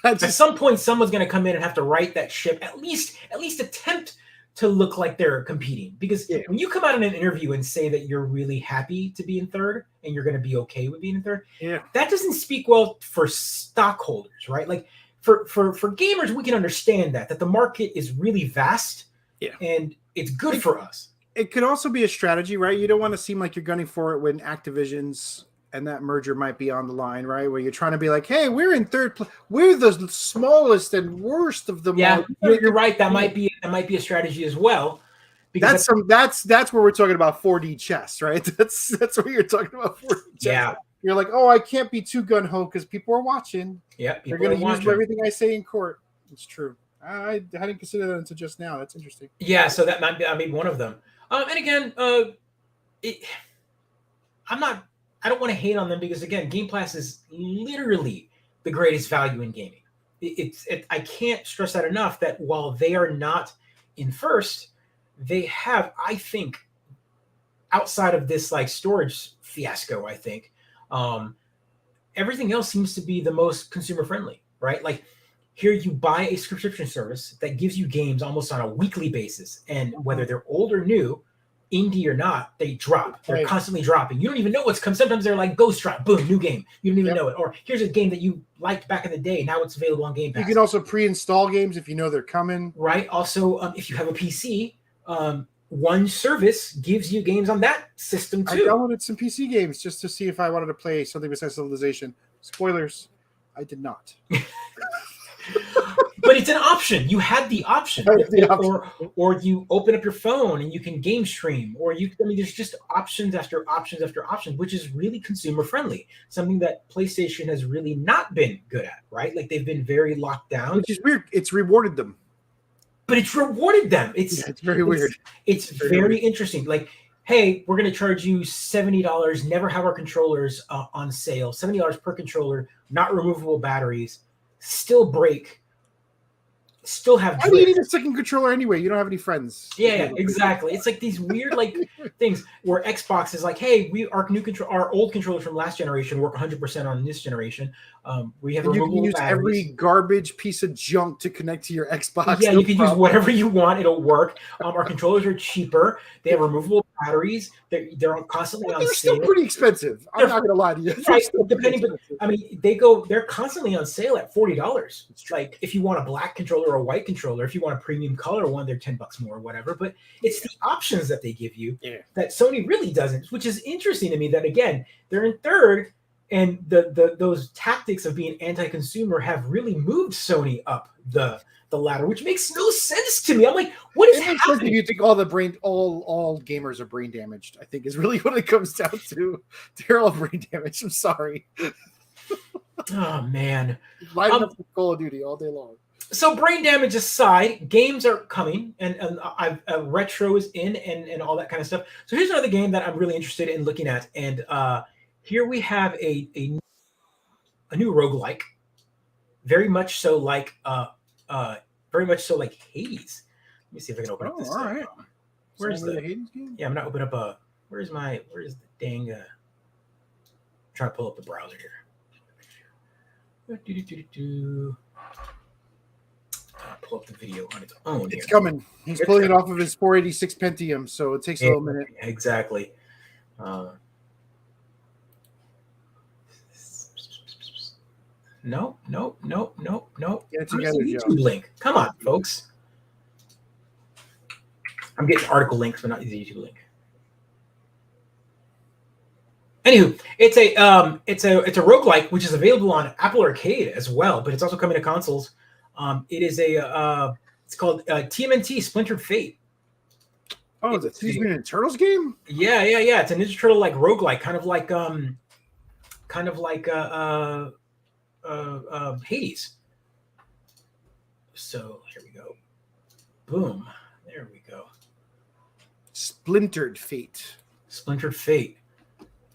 At some point, someone's going to come in and have to right that ship, at least attempt to look like they're competing. Because when you come out in an interview and say that you're really happy to be in third and you're going to be okay with being in third, that doesn't speak well for stockholders, right? Like for gamers, we can understand that the market is really vast and it's good for us. It could also be a strategy, right? You don't want to seem like you're gunning for it when Activision's and that merger might be on the line, right? Where you're trying to be like, hey, we're in third place. We're the smallest and worst of them. Yeah, you're right. That might be a strategy as well. Because that's where we're talking about 4D chess, right? That's what you're talking about. 4D chess. Yeah. You're like, oh, I can't be too gun-ho because people are watching. Yeah, they're going to use everything I say in court. It's true. I hadn't considered that until just now. That's interesting. Yeah, so that might be one of them. And again, I don't want to hate on them because, again, Game Pass is literally the greatest value in gaming. I can't stress that enough that while they are not in first, they have, I think, outside of this like storage fiasco, I think, everything else seems to be the most consumer friendly, right? Like here you buy a subscription service that gives you games almost on a weekly basis. And whether they're old or new, indie or not, they drop. They're constantly dropping. You don't even know what's coming. Sometimes they're like ghost drop, boom, new game. You don't even know it. Or here's a game that you liked back in the day. Now it's available on Game Pass. You can also pre-install games if you know they're coming. Right. Also, if you have a PC, one service gives you games on that system too. I downloaded some PC games just to see if I wanted to play something besides Civilization. Spoilers, I did not. But it's an option. You had the option. Or you open up your phone and you can game stream. There's just options after options after options, which is really consumer friendly. Something that PlayStation has really not been good at, right? Like they've been very locked down. Which is weird. It's rewarded them. But it's rewarded them. It's very weird. It's very interesting. Like, hey, we're going to charge you $70, never have our controllers on sale, $70 per controller, not removable batteries, still break, still have drift. Why do you need a second controller anyway? You don't have any friends. Yeah, exactly. It's like these weird things where Xbox is like, hey, our old controllers from last generation work 100% on this generation. We have removable you can use batteries. every garbage piece of junk to connect to your Xbox. Yeah, you can use whatever you want. It'll work. Our controllers are cheaper. They have removable batteries. They're constantly on sale. They're still pretty expensive. I'm not going to lie to you. Right, they're constantly on sale at $40. Like if you want a black controller or a white controller, if you want a premium color one, they're $10 more or whatever. But it's the options that they give you that Sony really doesn't, which is interesting to me that, again, they're in third and those tactics of being anti-consumer have really moved Sony up the ladder, which makes no sense to me. I'm like, what is It makes sense if happening? you think all gamers are brain damaged. I think is really what it comes down to. They're all brain damaged. I'm sorry. Oh man. Lining up for Call of Duty all day long. So brain damage aside, games are coming, and retro is in, and all that kind of stuff. So here's another game that I'm really interested in looking at, and here we have a new roguelike, very much so like Hades. Let me see if I can open up this. All right. Where's the Hades game? Yeah, I'm gonna open up a. Where's the dang? Trying to pull up the browser here. Pull up the video on its own. It's coming. He's pulling it off of his 486 Pentium, so it takes a little minute. Exactly. No. Get it together, YouTube Joe. link. Come on, folks. I'm getting article links, but not the YouTube link. Anywho, it's a roguelike which is available on Apple Arcade as well, but it's also coming to consoles. It is it's called TMNT Splintered Fate. Oh, it's a Teenage Mutant Ninja Turtles game? Yeah. It's a Ninja Turtle like roguelike, kind of like Hades. So here we go. Boom. There we go. Splintered Fate.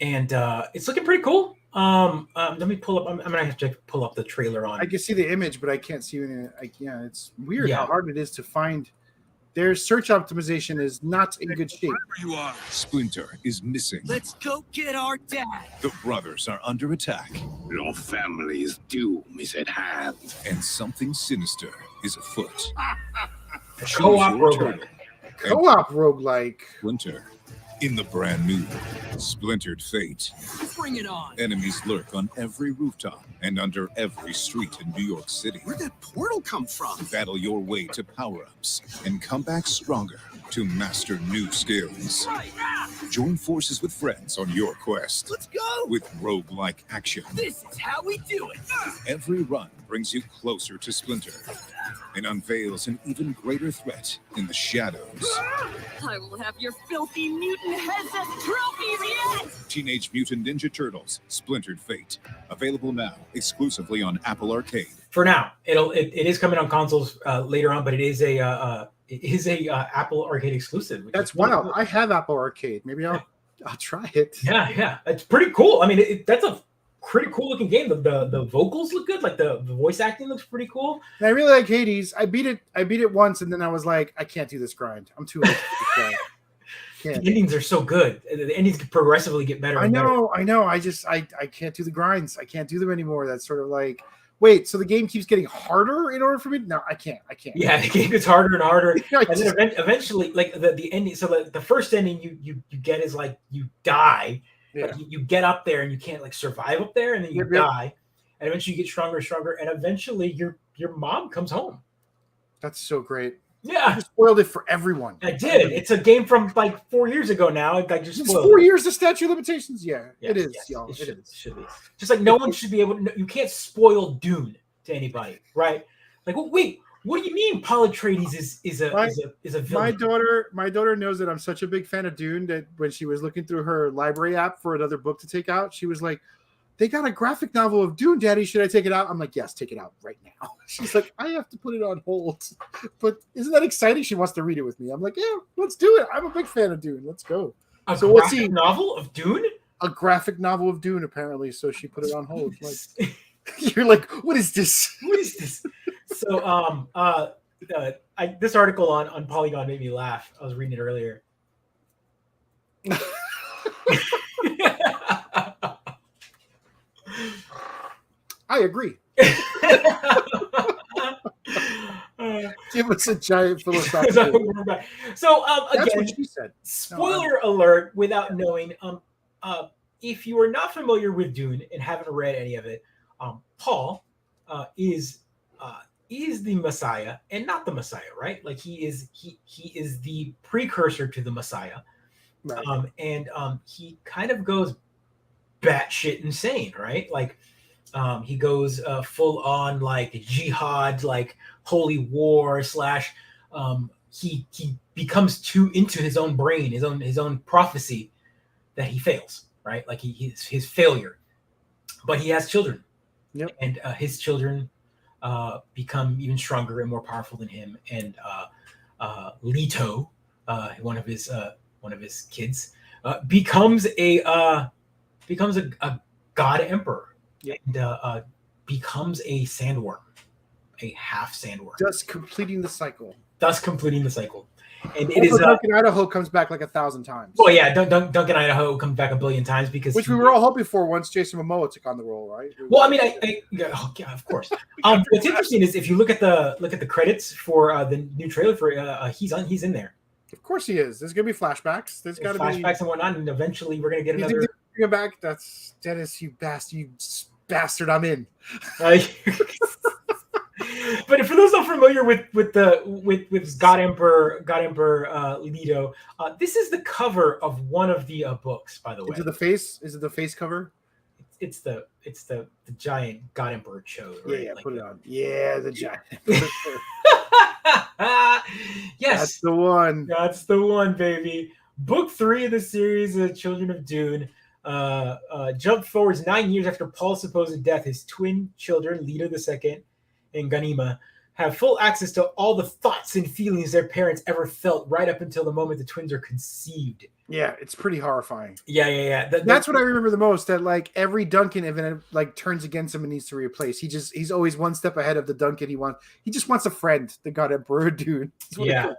And it's looking pretty cool. Let me pull up. I'm gonna have to pull up the trailer on. I can see the image, but I can't see any. Yeah, it's weird Yeah. how hard it is to find. Their search optimization is not in good shape. Wherever you are, Splinter is missing. Let's go get our dad. The brothers are under attack, Your family's doom is at hand. and something sinister is afoot. A co-op your roguelike. turn. Co-op roguelike. Splinter. In the brand new Splintered Fate, Bring it on. enemies lurk on every rooftop and under every street in New York City. Where'd that portal come from? Battle your way to power-ups and come back stronger to master new skills. Right. Join forces with friends on your quest Let's go. with roguelike action. This is how we do it. Every run brings you closer to Splinter and unveils an even greater threat in the shadows. I will have your filthy mutant heads as trophies yet! Teenage Mutant Ninja Turtles Splintered Fate. Available now exclusively on Apple Arcade. For now, it is coming on consoles later on, but it is a Apple Arcade exclusive. That's wild. I have Apple Arcade. Maybe I'll try it. Yeah, it's pretty cool. I mean, that's a pretty cool looking game. The vocals look good. Like the voice acting looks pretty cool. And I really like Hades. I beat it once, and then I was like, I can't do this grind. I'm too old for this grind. The endings are so good. The endings progressively get better. I know. I can't do the grinds. I can't do them anymore. That's sort of like, wait, so the game keeps getting harder in order for me? No, I can't. Yeah, the game gets harder and harder. I And then eventually, like the ending. So the first ending you get is like you die. Yeah. Like you get up there and you can't like survive up there, and then you die. And eventually you get stronger and stronger, and eventually your mom comes home. That's so great. Yeah, You spoiled it for everyone. I did. It's a game from like 4 years ago now. I just It's spoiled 4 it. years of statute of limitations. Yeah, it is, Yes, y'all. It It should is. be. Just like no one should be able to. You can't spoil Dune to anybody, right? Like, well, wait, what do you mean? Paul Atreides is a villain? My daughter knows that I'm such a big fan of Dune that when she was looking through her library app for another book to take out, she was like, "They got a graphic novel of Dune, Daddy. Should I take it out?" I'm like, "Yes, take it out right now." She's like, "I have to put it on hold." But isn't that exciting? She wants to read it with me. I'm like, "Yeah, let's do it. I'm a big fan of Dune. Let's go." A So we'll see. graphic novel of Dune? A graphic novel of Dune, apparently. So she put it on hold. Like, you're like, "What is this?" What is this? So this article on Polygon made me laugh. I was reading it earlier. I agree. Give us a giant philosophical. So That's again, what she said. spoiler alert! Without knowing, if you are not familiar with Dune and haven't read any of it, Paul is the Messiah and not the Messiah, right? Like he is the precursor to the Messiah, Right. and he kind of goes batshit insane, right? Like he goes full on like jihad, like holy war slash. He becomes too into his own brain, his own prophecy that he fails, right? Like his failure, but he has children, and his children become even stronger and more powerful than him. And Leto, one of his kids, becomes a god emperor, and becomes a sandworm, a half sandworm, Just completing the cycle. thus completing the cycle. And it Also, is Duncan Idaho comes back like 1,000 times. well, yeah, Duncan Idaho comes back a billion times because Which we were all hoping for once Jason Momoa took on the role, right? Well, I mean, yeah, of course. What's interesting is if you look at the credits for the new trailer for he's in there. Of course he is. There's gonna be flashbacks. There's got to be flashbacks and whatnot, and eventually we're gonna get You another. think they're bringing back? That's Dennis, you bastard! I'm in. But for those not familiar with God Emperor Leto, this is the cover of one of the books. By the way, Is it the face? Is it the face cover? It's the giant God Emperor Chode. Right? Yeah, like put it on. Yeah, the giant. Yes, That's the one. That's the one, baby. Book 3 of the series, Children of Dune. Jump forwards 9 years after Paul's supposed death. His twin children, Leto II and Ganima, have full access to all the thoughts and feelings their parents ever felt right up until the moment the twins are conceived. Yeah, it's pretty horrifying. Yeah. That's what I remember the most. That like every Duncan event like turns against him and needs to replace. He's always one step ahead of the Duncan he just wants a friend. The God Emperor Dune. Yeah.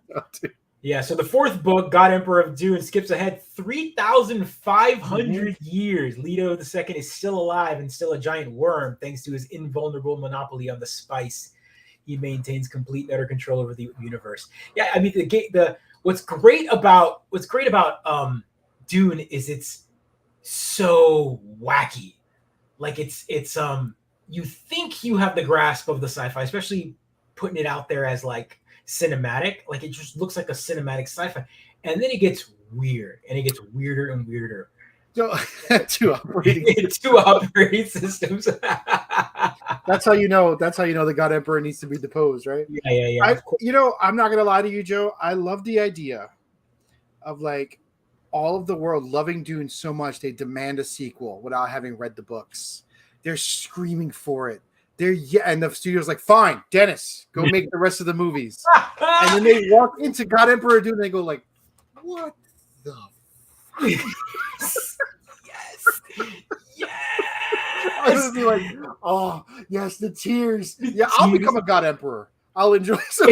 So the 4th book, God Emperor of Dune, skips ahead 3,500 years. Leto II is still alive and still a giant worm thanks to his invulnerable monopoly on the spice. He maintains complete utter control over the universe. Yeah, I mean what's great about Dune is it's so wacky. Like it's you think you have the grasp of the sci-fi, especially putting it out there as like cinematic. Like it just looks like a cinematic sci-fi, and then it gets weird, and it gets weirder and weirder. Two operating systems. That's how you know the God Emperor needs to be deposed, right? Yeah. I'm not gonna lie to you, Joe. I love the idea of like all of the world loving Dune so much they demand a sequel without having read the books. They're screaming for it. And the studio's like, fine, Dennis, go make the rest of the movies. And then they walk into God Emperor Dune and they go like, what the Yes. I would be like, oh yes, the tears. Yeah, I'll become a God Emperor. I'll enjoy some.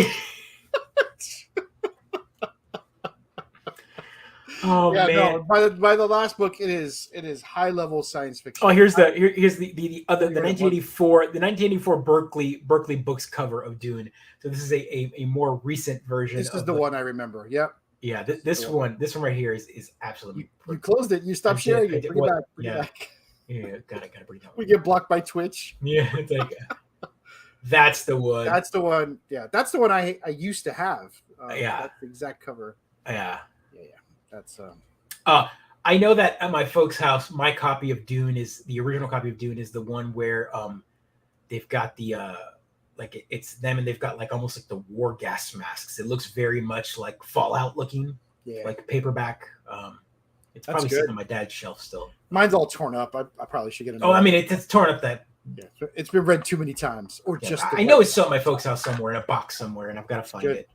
Oh yeah, man! No. By the last book, it is high level science fiction. Oh, here's the 1984 Berkeley Books cover of Dune. So this is a more recent version. This is the one I remember. Yep. Yeah, this one right here is absolutely. You closed it. You stopped sharing it. Bring it back. Bring it back. Yeah, gotta bring it up. We get blocked by Twitch. Yeah, it's like that's the one. That's the one. Yeah, that's the one I used to have. Yeah, that's the exact cover. Yeah. That's I know that at my folks' house, my copy of Dune is the original copy of Dune is the one where they've got the like it's them and they've got like almost like the war gas masks. It looks very much like Fallout looking, like paperback. It's probably sitting on my dad's shelf still. Mine's all torn up. I probably should get another. Oh, I mean it's torn up that. Yeah, it's been read too many times, or just. I know it's still at my folks' house somewhere in a box somewhere, and I've got to find it.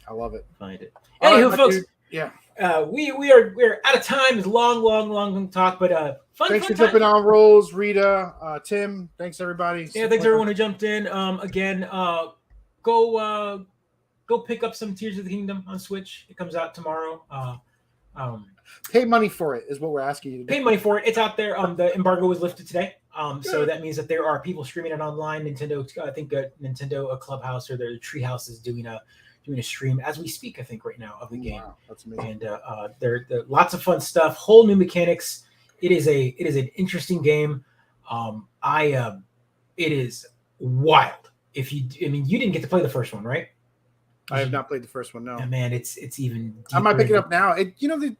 I love it. Find it. Anywho, folks. Dude. Yeah. We're out of time. It's long talk, but fun. Thanks fun for jumping on, Rose, Rita, Tim. Thanks everybody. Yeah, thanks everyone who jumped in. Again, go pick up some Tears of the Kingdom on Switch. It comes out tomorrow. Pay money for it is what we're asking you to do. Pay money for it. It's out there. The embargo was lifted today. So that means that there are people streaming it online. Nintendo, I think Nintendo Clubhouse or their Treehouse is doing a stream as we speak, I think right now of the game. Wow, that's amazing. And there lots of fun stuff, whole new mechanics. It is an interesting game. It is wild. You didn't get to play the first one, right? I have not played the first one. No, Yeah, man, it's even. I might deeper pick it into- up now.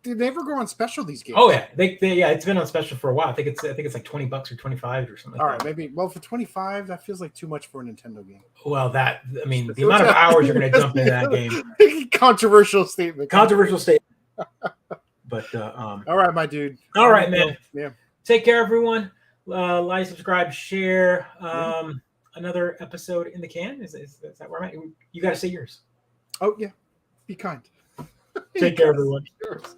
They never go on special, these games. Oh yeah, yeah, it's been on special for a while. I think it's like $20 or 25 or something. All Like right, that. maybe. Well, for 25, that feels like too much for a Nintendo game. Well, the amount of hours you're going to jump into that game. Controversial statement. Controversial statement. But All right, my dude. all right, man. Yeah. Take care, everyone. Like, subscribe, share. Another episode in the can. Is that where I'm at? You got to say yours. Oh yeah. Be kind. Take care, everyone. Yours.